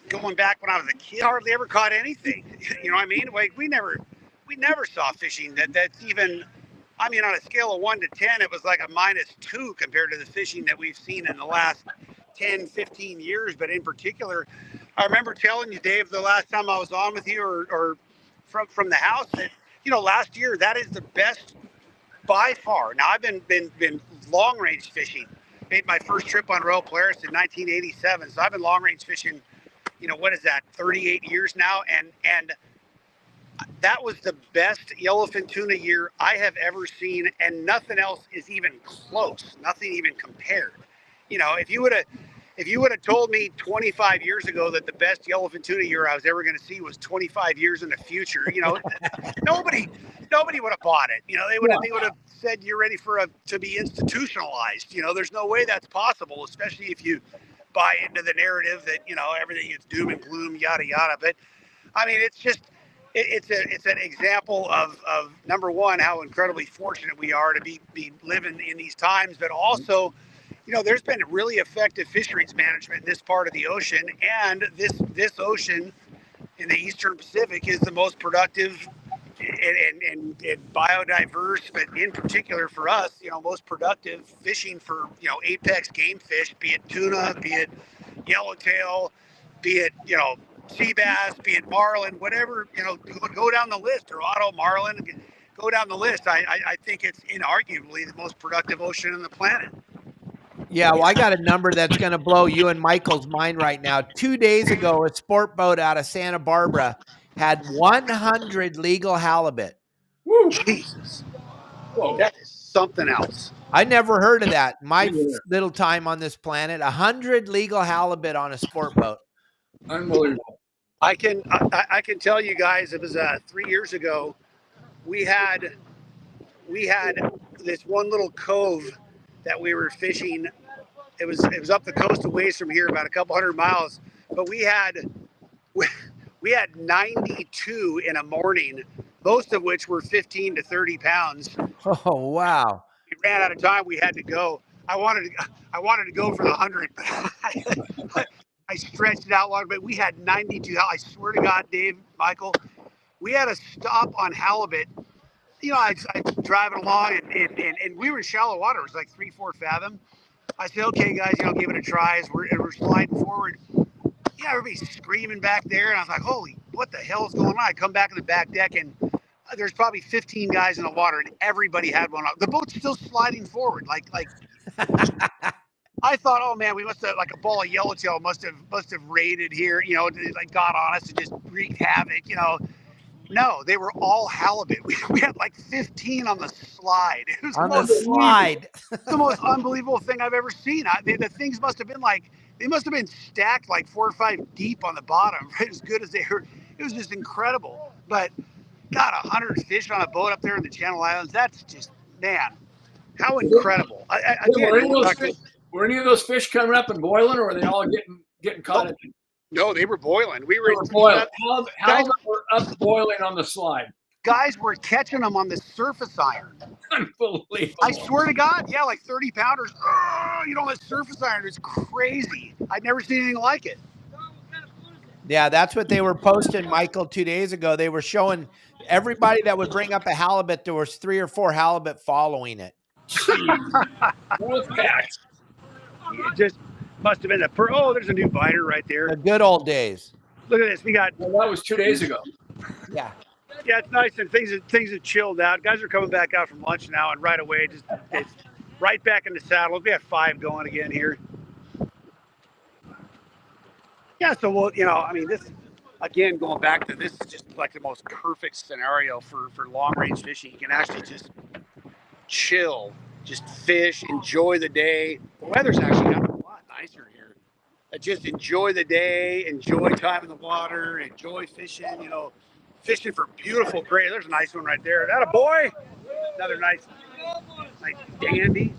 Speaker 2: going back when I was a kid, hardly ever caught anything. You know what I mean? Like we never saw fishing that's even, on a scale of 1 to 10, it was like a -2 compared to the fishing that we've seen in the last 10, 15 years. But in particular, I remember telling you, Dave, the last time I was on with you, or from the house, that last year, that is the best by far. Now I've been long range fishing. Made my first trip on Royal Polaris in 1987, so I've been long range fishing. What is that? 38 years now, and That was the best yellowfin tuna year I have ever seen, and nothing else is even close. Nothing even compared. You know, if you would have told me 25 years ago that the best yellowfin tuna year I was ever going to see was 25 years in the future, you know, nobody would have bought it. You know, they would have said you're ready to be institutionalized. You know, there's no way that's possible, especially if you buy into the narrative that, you know, everything is doom and gloom, yada yada. But I mean, it's just it's an example of number one, how incredibly fortunate we are to be living in these times, but also, you know, there's been really effective fisheries management in this part of the ocean, and this ocean in the Eastern Pacific is the most productive and biodiverse, but in particular for us, you know, most productive fishing for, you know, apex game fish, be it tuna, be it yellowtail, be it, you know, sea bass, be it marlin, whatever, you know, go down the list, or auto marlin, go down the list. I think it's inarguably the most productive ocean on the planet.
Speaker 1: Yeah, well, I got a number that's going to blow you and Michael's mind right now. 2 days ago, a sport boat out of Santa Barbara had 100 legal halibut.
Speaker 3: Woo.
Speaker 2: Jesus.
Speaker 3: Whoa.
Speaker 2: That is something else.
Speaker 1: I never heard of that in my little time on this planet. 100 legal halibut on a sport boat.
Speaker 3: Unbelievable.
Speaker 2: I can tell you guys, it was 3 years ago. We had this one little cove that we were fishing. It was up the coast a ways from here, about a couple hundred miles. But we had 92 in a morning, most of which were 15 to 30 pounds.
Speaker 1: Oh, wow.
Speaker 2: We ran out of time. We had to go. I wanted to go for the 100, but I stretched it out long. But we had 92. I swear to God, Dave, Michael, we had a stop on halibut. You know, I driving along, and we were in shallow water. It was like 3-4 fathom. I said, okay, guys, you know, give it a try. As we're sliding forward. Yeah, everybody's screaming back there, and I was like, holy, what the hell is going on? I come back on the back deck, and there's probably 15 guys in the water, and everybody had one on. The boat's still sliding forward, like. I thought, oh man, we must have, like, a ball of yellowtail must have raided here, you know, like got on us and just wreaked havoc, you know. No, they were all halibut. We had like 15 on the slide. It was
Speaker 1: on the slide.
Speaker 2: the most unbelievable thing I've ever seen. The things must have been like, they must have been stacked like 4 or 5 deep on the bottom, right? As good as they were. It was just incredible. But God, 100 fish on a boat up there in the Channel Islands, that's just, man, how incredible.
Speaker 3: Were any of those fish coming up and boiling, or were they all getting caught?
Speaker 2: No, they were boiling. We were
Speaker 3: boiling. How were up boiling on the slide?
Speaker 2: Guys were catching them on the surface iron.
Speaker 3: Unbelievable.
Speaker 2: I swear to God, yeah, like 30 pounders. You know, that surface iron is crazy. I'd never seen anything like it.
Speaker 1: Yeah, that's what they were posting, Michael, 2 days ago. They were showing everybody that would bring up a halibut. There was 3 or 4 halibut following it.
Speaker 3: Both packs.
Speaker 2: It just must have been there's a new biter right there.
Speaker 1: The good old days.
Speaker 2: Look at this. We got.
Speaker 3: Well, that was 2 days ago.
Speaker 1: Yeah.
Speaker 2: Yeah, it's nice, and things have chilled out. Guys are coming back out from lunch now, and right away, it's right back in the saddle. We have 5 going again here. Yeah, so we'll, you know, I mean, this again, going back to this, is just like the most perfect scenario for long range fishing. You can actually just chill, just fish, enjoy the day. The weather's actually gotten a lot nicer here. Just enjoy the day, enjoy time in the water, enjoy fishing, you know, fishing for beautiful gray. There's a nice one right there. That a boy? Another nice dandy.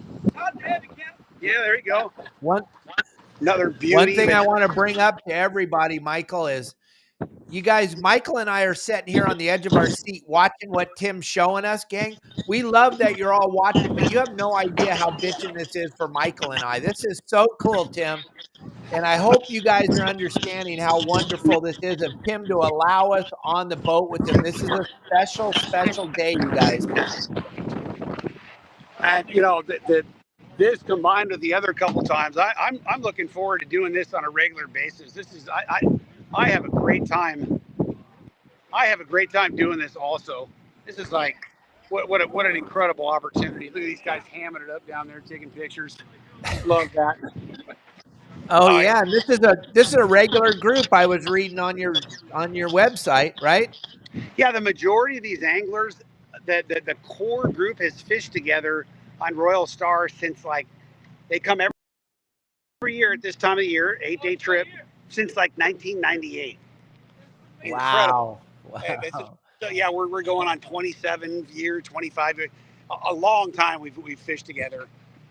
Speaker 2: Yeah, there you go. Another beauty.
Speaker 1: One thing I want to bring up to everybody, Michael, is you guys, Michael and I are sitting here on the edge of our seat watching what Tim's showing us, gang. We love that you're all watching, but you have no idea how bitching this is for Michael and I. This is so cool, Tim. And I hope you guys are understanding how wonderful this is of Tim to allow us on the boat with him. This is a special, special day, you guys.
Speaker 2: And, you know, this combined with the other couple times, I'm looking forward to doing this on a regular basis. This is, I have a great time. I have a great time doing this also. This is like, what an incredible opportunity. Look at these guys hamming it up down there, taking pictures. Love that.
Speaker 1: Oh yeah, and this is a regular group I was reading on your website, right?
Speaker 2: Yeah, the majority of these anglers, the core group has fished together on Royal Star since like they come every year at this time of the year, 8-day trip, since like 1998. Incredible.
Speaker 1: Wow.
Speaker 2: So yeah, we're going on 27 year, 25, a long time we've fished together,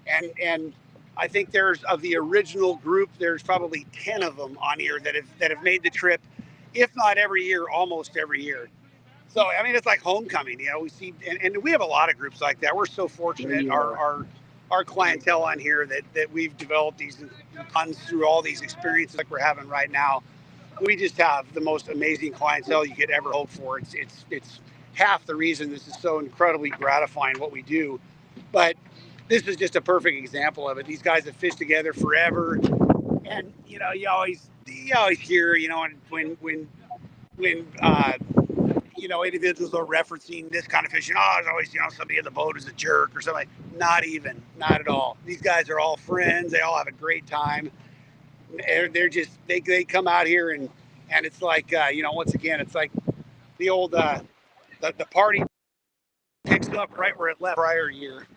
Speaker 2: and I think there's of the original group, there's probably 10 of them on here that have made the trip, if not every year, almost every year. So I mean, it's like homecoming. We see, and we have a lot of groups like that. We're so fortunate. Our clientele on here that we've developed these funds through all these experiences like we're having right now. We just have the most amazing clientele you could ever hope for. It's half the reason this is so incredibly gratifying what we do. But this is just a perfect example of it. These guys have fished together forever, and you always hear when individuals are referencing this kind of fishing. Oh, there's always somebody in the boat is a jerk or something. Not at all. These guys are all friends. They all have a great time. They're just they come out here and it's like once again it's like the old the party picks up right where it left prior year.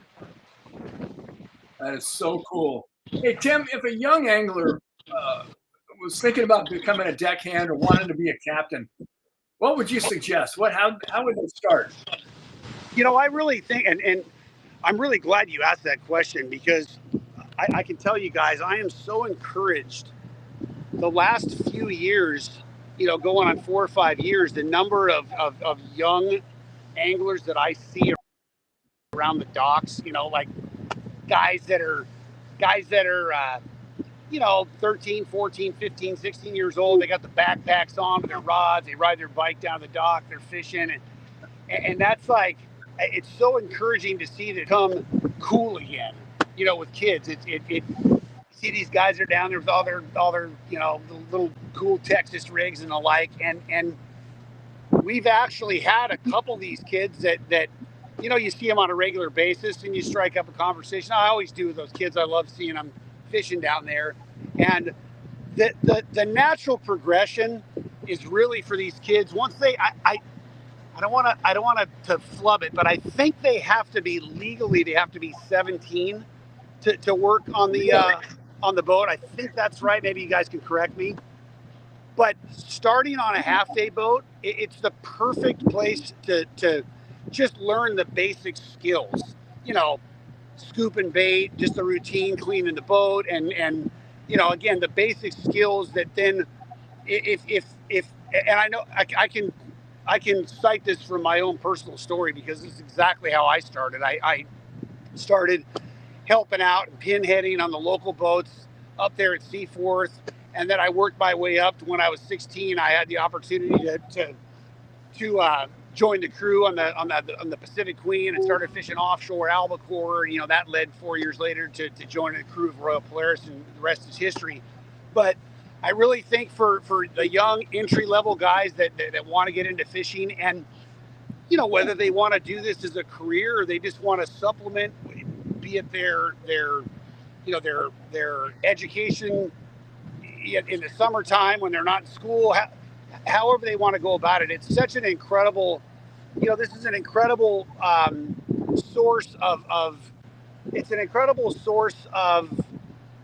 Speaker 3: That is so cool. Hey Tim, if a young angler was thinking about becoming a deckhand or wanting to be a captain, what would you suggest? How would they start?
Speaker 2: I really think, and I'm really glad you asked that question, because I can tell you guys, I am so encouraged. The last few years, going on 4 or 5 years, the number of young anglers that I see around the docks, like guys that are 13, 14, 15, 16 years old. They got the backpacks on with their rods. They ride their bike down the dock. They're fishing. And that's like, it's so encouraging to see that come cool again, with kids. It see these guys are down there with all their little cool Texas rigs and the like. And we've actually had a couple of these kids that you see them on a regular basis and you strike up a conversation. I always do with those kids. I love seeing them fishing down there. And the natural progression is really for these kids. Once they, I don't want to flub it, but I think they have to be 17 to work on the boat. I think that's right. Maybe you guys can correct me. But starting on a half-day boat, it's the perfect place to just learn the basic skills. Scooping bait, just the routine, cleaning the boat, and again, the basic skills that then, if and I know I can cite this from my own personal story, because this is exactly how I started. I started helping out and pinheading on the local boats up there at Seaforth, and then I worked my way up to when I was 16. I had the opportunity to join the crew on the Pacific Queen and started fishing offshore albacore. That led 4 years later to joining the crew of Royal Polaris, and the rest is history. But I really think for the young entry-level guys that want to get into fishing, and whether they want to do this as a career or they just want to supplement, be it their education in the summertime when they're not in school, however they want to go about it. It's such an incredible, this is an incredible source of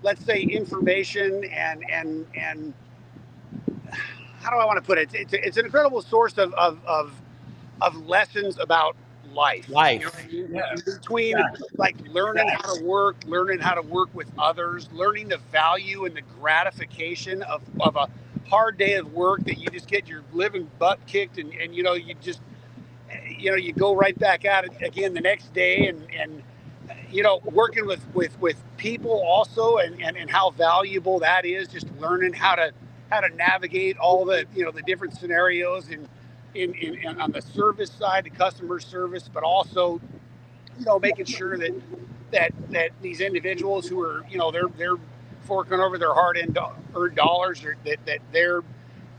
Speaker 2: let's say, information and how do I want to put it? It's an incredible source of lessons about life. Between like learning how to work with others, learning the value and the gratification of a hard day of work that you just get your living butt kicked, and you just you go right back at it again the next day, and working with people also, and how valuable that is, just learning how to navigate all the the different scenarios and in on the service side, the customer service, but also making sure that these individuals who are they're forking over their hard-earned dollars, or that they're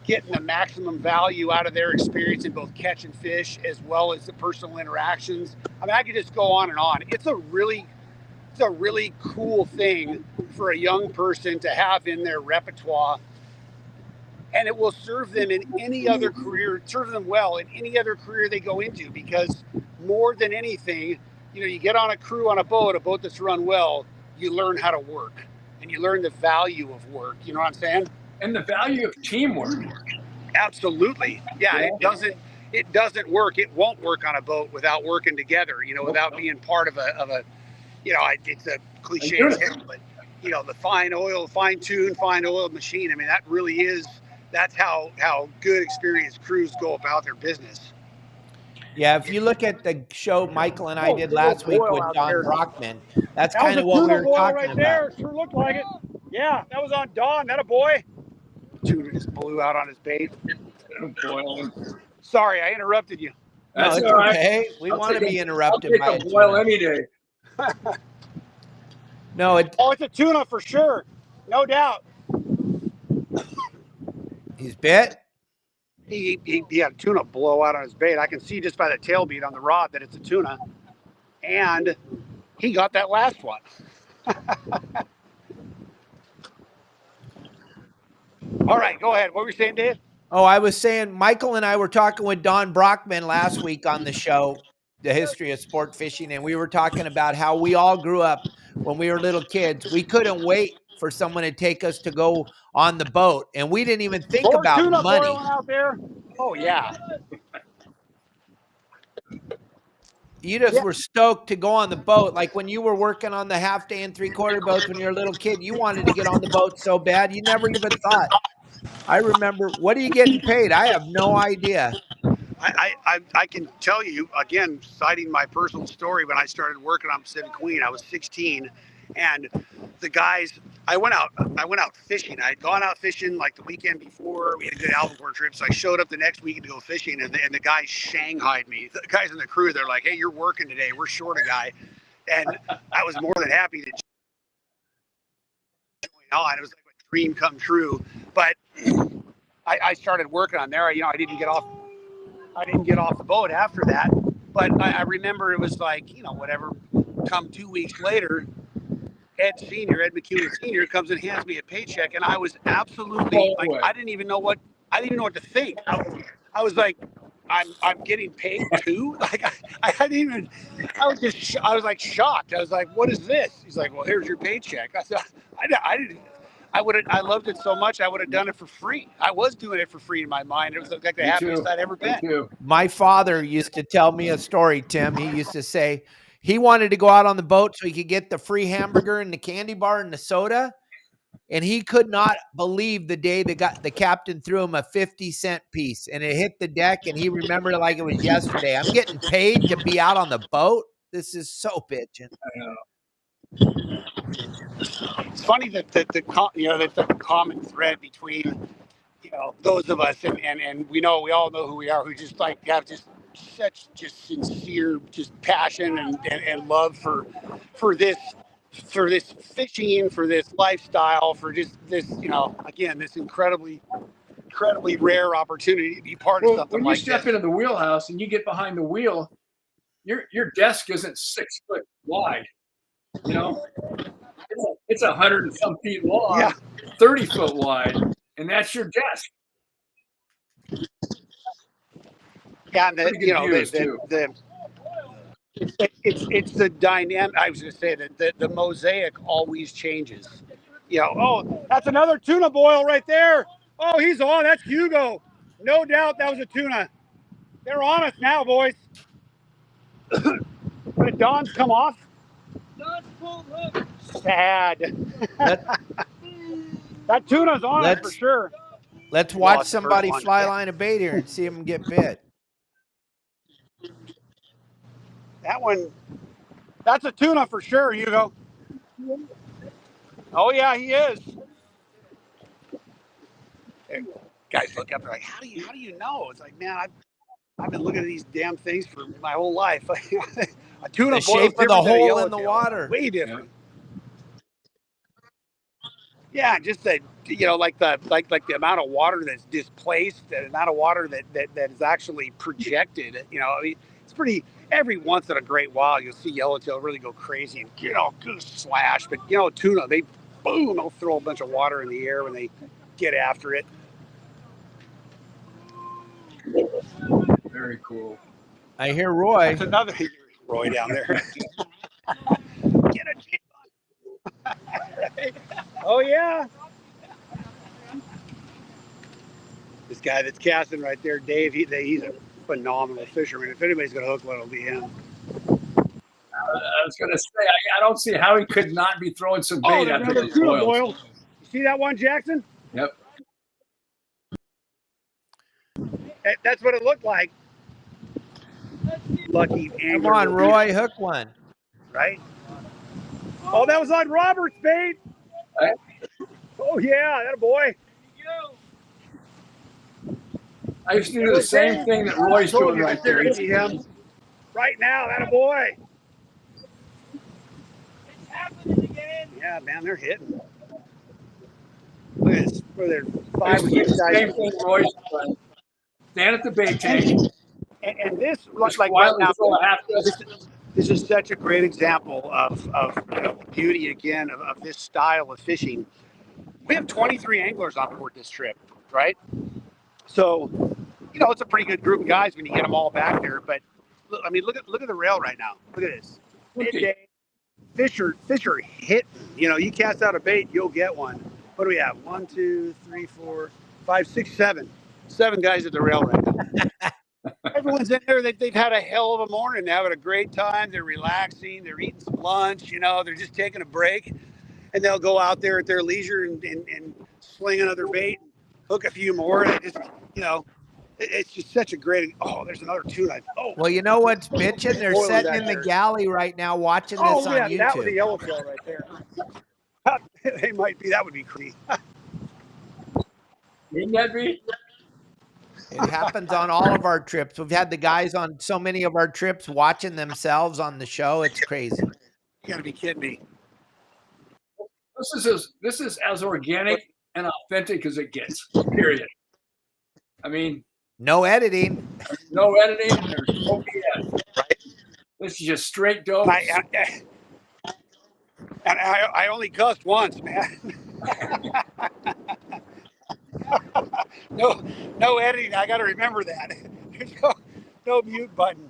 Speaker 2: getting the maximum value out of their experience in both catch and fish, as well as the personal interactions. I mean, I could just go on and on. It's a really cool thing for a young person to have in their repertoire. and it will serve them in any other career, serve them well in any other career they go into, because more than anything, you get on a crew on a boat that's run well, you learn how to work and you learn the value of work. You know what I'm saying?
Speaker 3: And the value of teamwork.
Speaker 2: Absolutely. Yeah, it doesn't work. It won't work on a boat without working together, without being part of a it's a cliche, but the fine oiled machine. I mean, that really is, that's how good experienced crews go about their business.
Speaker 1: Yeah, if you look at the show Michael and I did last week with Don Brockman, that's kind of what we were talking about.
Speaker 2: There. Sure looked like it. Yeah, that was on Don. That a boy. Tuna just blew out on his bait. Sorry, I interrupted you.
Speaker 1: No, it's okay. We want to be interrupted by a
Speaker 3: boil any day.
Speaker 1: No,
Speaker 2: it's a tuna for sure, no doubt.
Speaker 1: He's bit.
Speaker 2: He had a tuna blow out on his bait. I can see just by the tail bead on the rod that it's a tuna, and he got that last one. All right, go ahead. What were you saying, Dave?
Speaker 1: Oh, I was saying Michael and I were talking with Don Brockman last week on the show, The History of Sport Fishing, and we were talking about how we all grew up when we were little kids. We couldn't wait for someone to take us to go on the boat, and we didn't even think about
Speaker 2: tuna
Speaker 1: money.
Speaker 2: Boiling out there. Oh yeah.
Speaker 1: You just were stoked to go on the boat. Like when you were working on the half day and 3/4 boats when you were a little kid, you wanted to get on the boat so bad. You never even thought. I remember, what are you getting paid? I have no idea.
Speaker 2: I can tell you, again, citing my personal story, when I started working on Pacific Queen, I was 16, and the guys, I went out fishing. I'd gone out fishing like the weekend before. We had a good Albacore trip, so I showed up the next weekend to go fishing, and the guys shanghaied me. The guys in the crew, they're like, "Hey, you're working today. We're short a guy," and I was more than happy to join on. It was like a dream come true. But I started working on there. I didn't get off the boat after that, but I remember it was like, whatever, come 2 weeks later, Ed McEwen Sr. comes and hands me a paycheck, and I was absolutely I didn't even know what to think. I was like, I'm getting paid too? Like I was like shocked. I was like, what is this? He's like, well, here's your paycheck. I said, I loved it so much, I would have done it for free. I was doing it for free in my mind. It was like the happiest I'd ever been.
Speaker 1: My father used to tell me a story, Tim. He used to say he wanted to go out on the boat so he could get the free hamburger and the candy bar and the soda. And he could not believe the day the captain threw him a 50-cent piece and it hit the deck, and he remembered it like it was yesterday. I'm getting paid to be out on the boat. This is so bitching.
Speaker 3: I know.
Speaker 2: It's funny that the common thread between those of us and we all know who we are, who just like have just such sincere passion and love for this fishing, for this lifestyle, for just this again, this incredibly rare opportunity to be part of something like this.
Speaker 3: When you step into the wheelhouse and you get behind the wheel, your desk isn't 6 foot wide. It's 100 and some feet long, 30 foot wide, and that's your desk.
Speaker 2: Yeah, and it's the dynamic. I was going to say that the mosaic always changes. Oh, that's another tuna boil right there. Oh, he's on. That's Hugo. No doubt that was a tuna. They're on us now, boys. Did Don's come off? Don's pulled hook. Sad. That tuna's on it for sure.
Speaker 1: Let's watch somebody fly line a bait here and see him get bit.
Speaker 2: That one, that's a tuna for sure, Hugo. Oh yeah, he is. Hey, guys look up, they're like, how do you know? It's like, man, I've been looking at these damn things for my whole life. A tuna,
Speaker 1: the shape of the hole in the water,
Speaker 2: way different. Yeah, just the like the amount of water that's displaced, the amount of water that is actually projected. I mean, it's pretty. Every once in a great while, you'll see yellowtail really go crazy and go slash. But tuna, they'll throw a bunch of water in the air when they get after it.
Speaker 3: Very cool.
Speaker 1: I hear Roy.
Speaker 2: That's another Roy down there. Get a G. Right? Oh yeah. This guy that's casting right there, Dave, he's a phenomenal fisherman. If anybody's going to hook one, it'll be him.
Speaker 3: I was going to say, I don't see how he could not be throwing some bait
Speaker 2: there's
Speaker 3: after
Speaker 2: another
Speaker 3: those
Speaker 2: tuna
Speaker 3: boils.
Speaker 2: boil. You see that one, Jackson?
Speaker 3: Yep.
Speaker 2: That's what it looked like. Lucky angler.
Speaker 1: Come on, Roy, hook one.
Speaker 2: Right? Oh, that was on Robert's bait.
Speaker 3: Right.
Speaker 2: Oh, yeah, that a boy.
Speaker 3: I used to do the same thing that Roy's doing right there.
Speaker 2: Right now, that a boy. It's happening again. Yeah, man, they're hitting. Look at this. Where they're 5 or 6 guys.
Speaker 3: Same thing Roy's doing. Stand at the bait tank.
Speaker 2: And this,
Speaker 3: Just
Speaker 2: like right now,
Speaker 3: throw a half
Speaker 2: this is such a great example of beauty again of this style of fishing. We have 23 anglers on board this trip, right? So, it's a pretty good group of guys when you get them all back there. But look, I mean, look at the rail right now. Look at this. Midday, fish are hitting. You cast out a bait, you'll get one. What do we have? 1, 2, 3, 4, 5, 6, 7. 7 guys at the rail right now. Everyone's in there. They've had a hell of a morning. They're having a great time. They're relaxing. They're eating some lunch. They're just taking a break. And they'll go out there at their leisure and sling another bait, hook a few more. And it's just such a great. Oh, there's another tuna. Oh,
Speaker 1: well, you know what's bitching? They're sitting in the galley right now watching this on YouTube.
Speaker 2: That was a yellowtail right there. They might be. That would be creepy.
Speaker 3: Wouldn't that be?
Speaker 1: It happens on all of our trips. We've had the guys on so many of our trips watching themselves on the show. It's crazy.
Speaker 2: You got to be kidding me.
Speaker 3: This is as organic and authentic as it gets. Period. I mean,
Speaker 1: no editing.
Speaker 3: No editing. There's no BS. Right. This is just straight dope.
Speaker 2: And I only cussed once, man. No editing. I got to remember that. There's no mute button.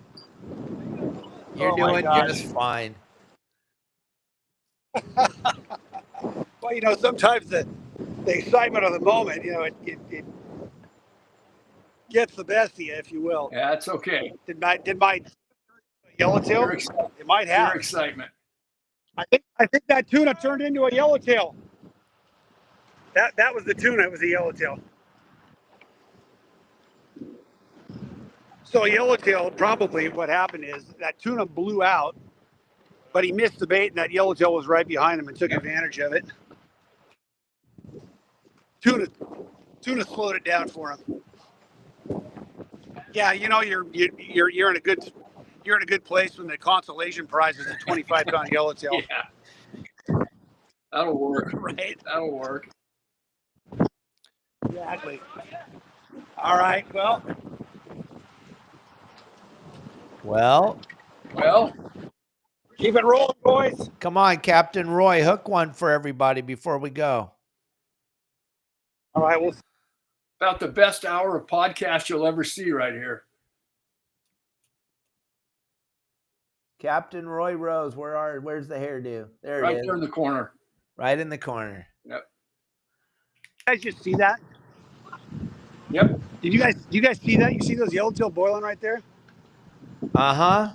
Speaker 1: You're doing just fine.
Speaker 2: Well, sometimes the excitement of the moment, it gets the best of you, if you will.
Speaker 3: Yeah, that's okay.
Speaker 2: Did my yellowtail? It might have.
Speaker 3: Your excitement.
Speaker 2: I think that tuna turned into a yellowtail. That was the tuna. It was a yellowtail. So yellowtail, probably what happened is that tuna blew out, but he missed the bait, and that yellowtail was right behind him and took advantage of it. Tuna slowed it down for him. Yeah, you're in a good place when the consolation prize is a 25-pound yellowtail.
Speaker 3: Yeah, that'll work.
Speaker 2: Right,
Speaker 3: that'll work.
Speaker 2: Exactly. All right.
Speaker 1: Well.
Speaker 2: Keep it rolling, boys.
Speaker 1: Come on, Captain Roy, hook one for everybody before we go.
Speaker 2: All right. Well,
Speaker 3: about the best hour of podcast you'll ever see right here.
Speaker 1: Captain Roy Rose, where's the hairdo? There it is.
Speaker 3: Right there in the corner.
Speaker 1: Right in the corner.
Speaker 3: Yep.
Speaker 2: You guys just see that?
Speaker 3: Yep.
Speaker 2: Did you guys see that? You see those yellowtail boiling right there?
Speaker 1: Uh-huh.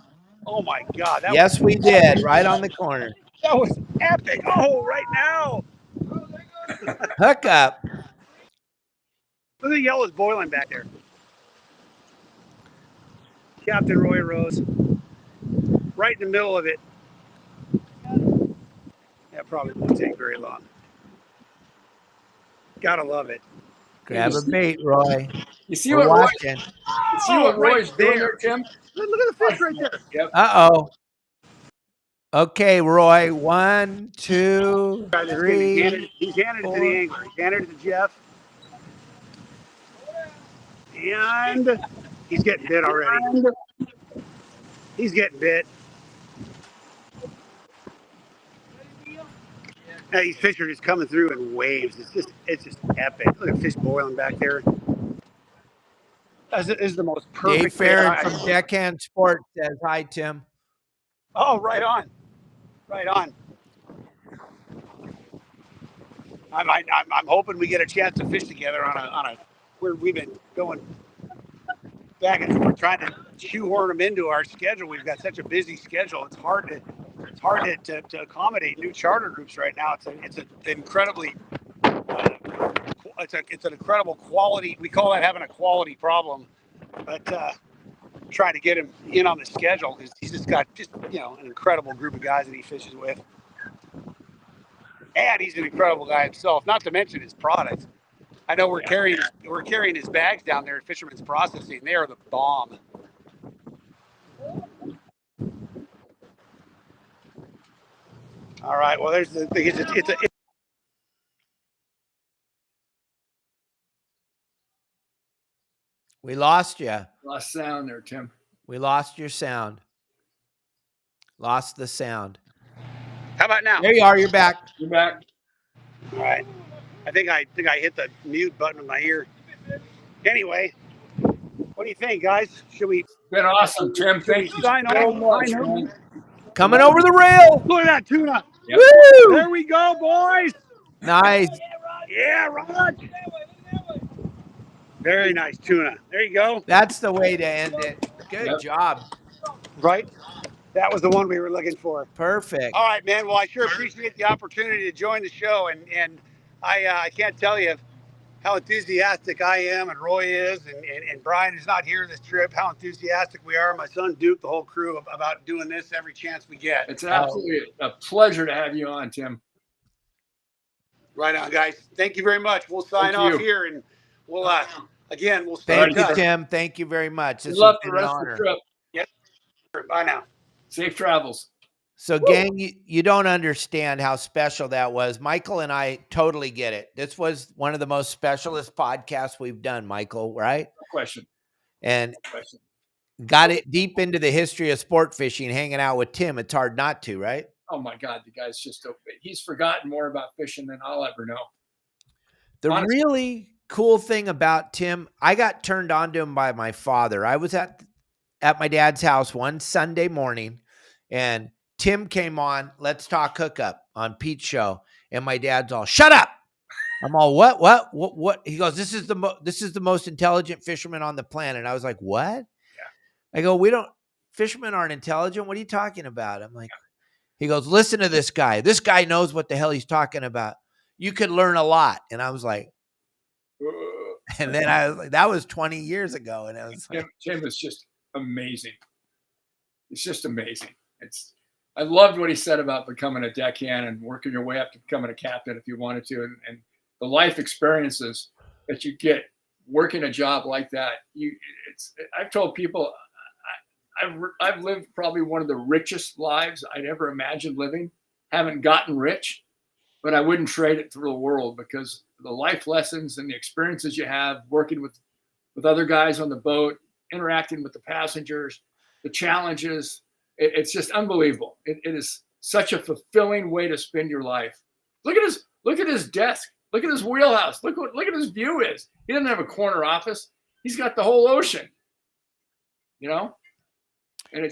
Speaker 2: Oh my God.
Speaker 1: Yes, we did. Right on the corner.
Speaker 2: That was epic. Oh, right now.
Speaker 1: Hook up.
Speaker 2: Look at the yellow's boiling back there. Captain Roy Rose. Right in the middle of it. That probably won't take very long. Gotta love it.
Speaker 1: Grab a bait, Roy.
Speaker 3: You see what Roy's doing
Speaker 2: there,
Speaker 3: there, Tim?
Speaker 2: Look at the fish right there.
Speaker 3: Yep.
Speaker 1: Uh-oh. Okay, Roy. 1, 2, 3.
Speaker 2: He's handed it to the angler. He's handed it to Jeff. And he's getting bit already. He's getting bit. Now these fish are just coming through in waves. It's just epic. Look at fish boiling back there. This is the most
Speaker 1: Dave
Speaker 2: perfect day.
Speaker 1: Farron from Deckhand Sports says hi, Tim.
Speaker 2: Oh, right on. Right on. I'm hoping we get a chance to fish together on a where we've been going back and forth trying to shoehorn them into our schedule. We've got such a busy schedule. It's hard to accommodate new charter groups right now. It's an incredibly it's an incredible quality. We call that having a quality problem, but trying to get him in on the schedule because he's just got an incredible group of guys that he fishes with. And he's an incredible guy himself, not to mention his products. I know we're carrying his bags down there at Fisherman's Processing. They are the bomb. All right. Well, there's the thing.
Speaker 1: We lost you.
Speaker 3: Lost sound there, Tim.
Speaker 1: We lost your sound. Lost the sound.
Speaker 2: How about now?
Speaker 1: There you are. You're back.
Speaker 3: You're back.
Speaker 2: All right. I think I hit the mute button with my ear. Anyway, what do you think, guys? Should we?
Speaker 3: Been awesome, Tim. Thank you
Speaker 2: sign
Speaker 3: so
Speaker 2: off?
Speaker 3: much, man.
Speaker 1: Coming over the rail.
Speaker 2: Look at that tuna.
Speaker 3: Yep.
Speaker 1: Woo!
Speaker 2: There we go, boys.
Speaker 1: Nice.
Speaker 2: Yeah, Rod. Very nice tuna. There you go.
Speaker 1: That's the way to end it. Good
Speaker 3: Yep.
Speaker 1: job.
Speaker 2: Right? That was the one we were looking for.
Speaker 1: Perfect.
Speaker 2: All right, man. Well, I sure appreciate the opportunity to join the show, and I can't tell you how enthusiastic I am, and Roy is, and Brian is not here this trip. How enthusiastic we are, my son Duke, the whole crew, about doing this every chance we get.
Speaker 3: It's absolutely a pleasure to have you on, Tim.
Speaker 2: Right on, guys. Thank you very much. We'll sign off here, and we'll again we'll stay
Speaker 1: Thank
Speaker 2: in
Speaker 1: you,
Speaker 2: touch.
Speaker 1: Tim. Thank you very much.
Speaker 3: Good
Speaker 1: This
Speaker 3: luck
Speaker 1: has
Speaker 3: the
Speaker 1: been an
Speaker 3: rest of the
Speaker 1: honor.
Speaker 3: trip.
Speaker 2: Yes. Bye now.
Speaker 3: Safe travels.
Speaker 1: So, gang, you don't understand how special that was. Michael and I totally get it. This was one of the most specialist podcasts we've done, Michael, right?
Speaker 3: No question.
Speaker 1: And
Speaker 3: No question.
Speaker 1: got it deep into the history of sport fishing, hanging out with Tim. It's hard not to, right?
Speaker 3: Oh my God, the guy's he's forgotten more about fishing than I'll ever know.
Speaker 1: The
Speaker 3: Honestly.
Speaker 1: really cool thing about Tim, I got turned on to him by my father. I was at my dad's house one Sunday morning, and Tim came on Let's Talk Hookup on Pete's show, and my dad's all, "Shut up." I'm all, what? He goes, this is the most intelligent fisherman on the planet. I was like, what?
Speaker 3: Yeah.
Speaker 1: I go, fishermen aren't intelligent. What are you talking about? I'm like, he goes, listen to this guy. This guy knows what the hell he's talking about. You could learn a lot. And I was like, and then I was like, that was 20 years ago. And I was like,
Speaker 3: Tim is just amazing. It's just amazing. I loved what he said about becoming a deckhand and working your way up to becoming a captain if you wanted to, and the life experiences that you get working a job like that. I've told people I've lived probably one of the richest lives I'd ever imagined living. Haven't gotten rich, but I wouldn't trade it for the world, because the life lessons and the experiences you have working with other guys on the boat, interacting with the passengers, the challenges. It's just unbelievable. It is such a fulfilling way to spend your life. Look at his desk. Look at his wheelhouse. Look at his view is. He doesn't have a corner office. He's got the whole ocean. And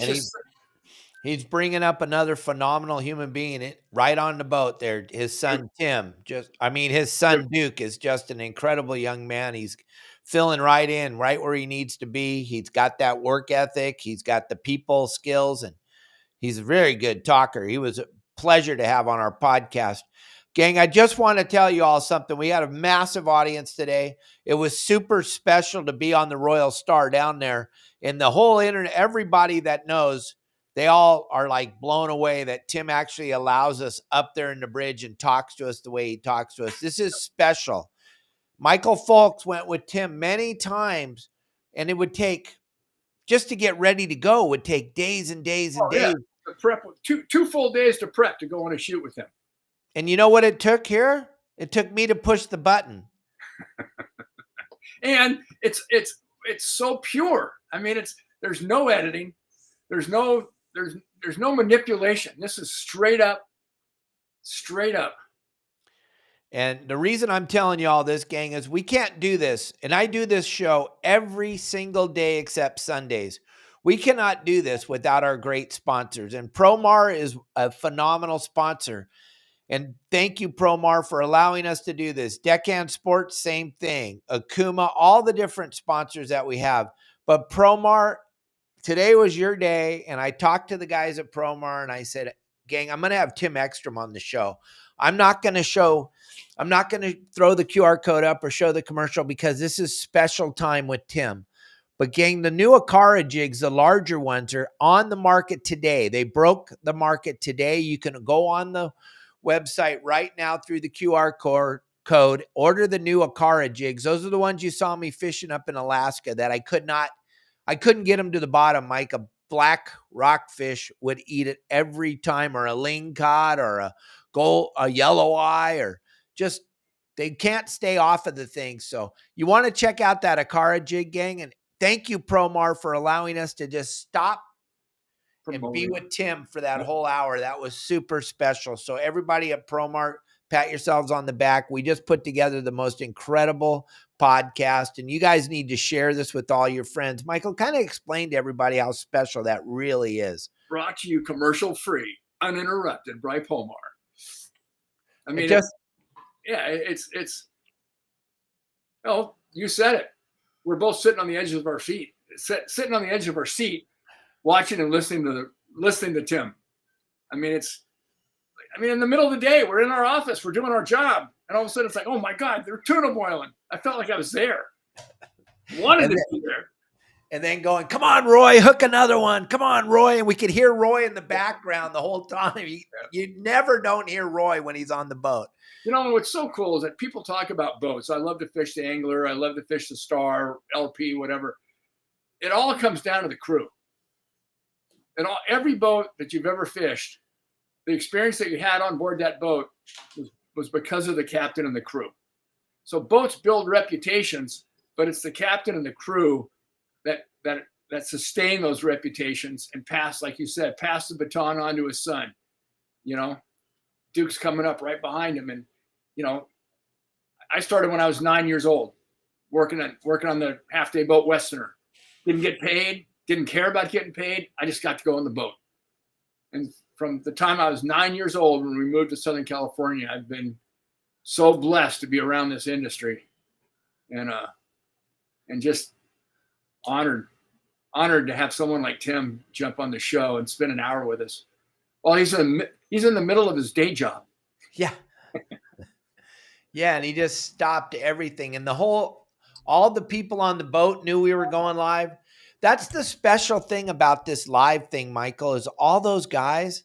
Speaker 1: he's bringing up another phenomenal human being right on the boat there. His son Tim, his son Duke is just an incredible young man. He's filling right in, right where he needs to be. He's got that work ethic. He's got the people skills, and he's a very good talker. He was a pleasure to have on our podcast. Gang, I just want to tell you all something. We had a massive audience today. It was super special to be on the Royal Star down there. And the whole internet, everybody that knows, they all are like blown away that Tim actually allows us up there in the bridge and talks to us the way he talks to us. This is special. Michael Folks went with Tim many times, and it would take, just to get ready to go, would take days and days and days.
Speaker 3: Yeah. The prep, two full days to prep to go on a shoot with him.
Speaker 1: And you know what it took here? It took me to push the button.
Speaker 3: And it's so pure. I mean, there's no editing. There's no manipulation. This is straight up.
Speaker 1: And the reason I'm telling you all this, gang, is we can't do this. And I do this show every single day except Sundays. We cannot do this without our great sponsors. And Promar is a phenomenal sponsor. And thank you, Promar, for allowing us to do this. Deckhand Sports, same thing. Okuma, all the different sponsors that we have. But Promar, today was your day. And I talked to the guys at Promar and I said, gang, I'm going to have Tim Ekstrom on the show. I'm not going to throw the QR code up or show the commercial because this is special time with Tim. But gang, the new Akara jigs, the larger ones, are on the market today. They broke the market today. You can go on the website right now through the QR code, order the new Akara jigs. Those are the ones you saw me fishing up in Alaska that I couldn't get them to the bottom, Mike. A black rockfish would eat it every time, or a lingcod, or a yellow eye, or just, they can't stay off of the thing. So you want to check out that Akara jig, gang. And thank you, Promar, for allowing us to just stop and be with Tim for that whole hour. That was super special. So everybody at Promar, pat yourselves on the back. We just put together the most incredible podcast, and you guys need to share this with all your friends. Michael, kind of explain to everybody how special that really is.
Speaker 3: Brought to you commercial free, uninterrupted by Promar. I mean, it's oh, you said it. We're both sitting on the edge of our feet, sitting on the edge of our seat, watching and listening to Tim. I mean, in the middle of the day, we're in our office, we're doing our job, and all of a sudden it's like, oh my God, they're tuna boiling. I felt like I was there. Wanted to be there.
Speaker 1: And then going, come on, Roy, hook another one. Come on, Roy. And we could hear Roy in the background the whole time. You never don't hear Roy when he's on the boat.
Speaker 3: You know, what's so cool is that people talk about boats. I love to fish the Angler. I love to fish the Star, LP, whatever. It all comes down to the crew. And every boat that you've ever fished, the experience that you had on board that boat was because of the captain and the crew. So boats build reputations, but it's the captain and the crew that sustain those reputations and pass, like you said, pass the baton on to his son. You know, Duke's coming up right behind him. And, you know, I started when I was 9 years old, working on the half-day boat Westerner. Didn't get paid, didn't care about getting paid. I just got to go on the boat. And from the time I was 9 years old, when we moved to Southern California, I've been so blessed to be around this industry, and just honored to have someone like Tim jump on the show and spend an hour with us. Well, he's in the middle of his day job.
Speaker 1: Yeah. Yeah. And he just stopped everything. And all the people on the boat knew we were going live. That's the special thing about this live thing, Michael, is all those guys,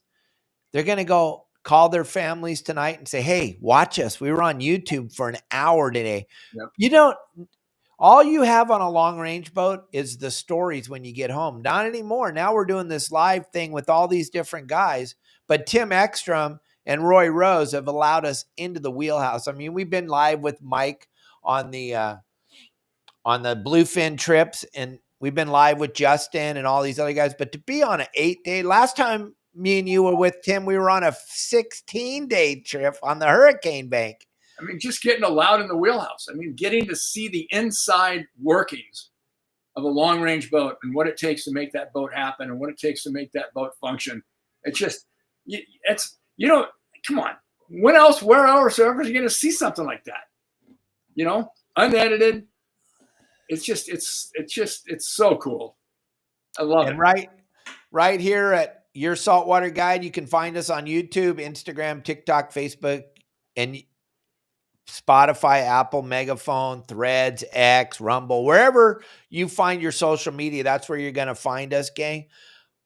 Speaker 1: they're going to go call their families tonight and say, hey, watch us. We were on YouTube for an hour today. Yep. All you have on a long range boat is the stories when you get home. Not anymore. Now we're doing this live thing with all these different guys, but Tim Ekstrom and Roy Rose have allowed us into the wheelhouse. I mean, we've been live with Mike on the Bluefin trips, and we've been live with Justin and all these other guys, but to be on an 8-day, last time me and you were with Tim, we were on a 16-day trip on the Hurricane Bank.
Speaker 3: I mean, just getting allowed in the wheelhouse. I mean, getting to see the inside workings of a long-range boat and what it takes to make that boat happen and what it takes to make that boat function. It's just, come on. Where else are you going to see something like that? You know, unedited. It's so cool. I love it.
Speaker 1: Right here at Your Saltwater Guide, you can find us on YouTube, Instagram, TikTok, Facebook, and Spotify, Apple, Megaphone, Threads, X, Rumble, wherever you find your social media, that's where you're going to find us, gang.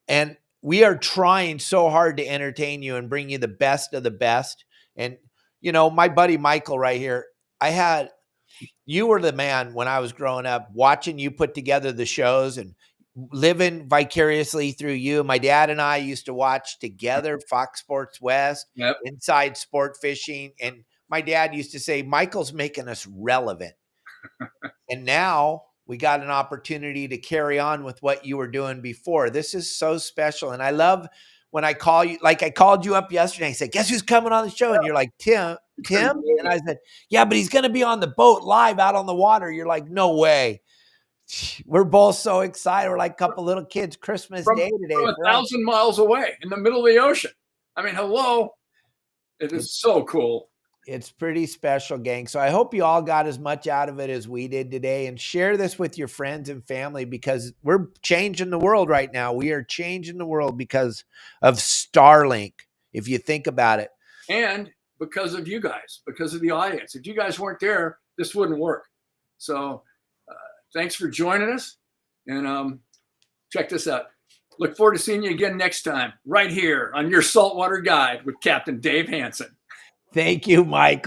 Speaker 1: And we are trying so hard to entertain you and bring you the best of the best. And, you know, my buddy Michael right here, you were the man when I was growing up, watching you put together the shows and living vicariously through you. My dad and I used to watch together Fox Sports West,
Speaker 3: yep.
Speaker 1: Inside Sport Fishing, and my dad used to say, Michael's making us relevant. And now we got an opportunity to carry on with what you were doing before. This is so special. And I love when I call you, like I called you up yesterday. I said, guess who's coming on the show? And you're like, Tim. Tim? And I said, yeah, but he's going to be on the boat live out on the water. You're like, no way. We're both so excited. We're like a couple little kids. Christmas Day today.
Speaker 3: From 1,000 miles away in the middle of the ocean. I mean, hello. It is so cool.
Speaker 1: It's pretty special, gang. So I hope you all got as much out of it as we did today, and share this with your friends and family, because we're changing the world right now. We are changing the world because of Starlink, if you think about it.
Speaker 3: And because of you guys, because of the audience. If you guys weren't there, this wouldn't work. So thanks for joining us. And check this out. Look forward to seeing you again next time, right here on Your Saltwater Guide with Captain Dave Hansen.
Speaker 1: Thank you, Mike.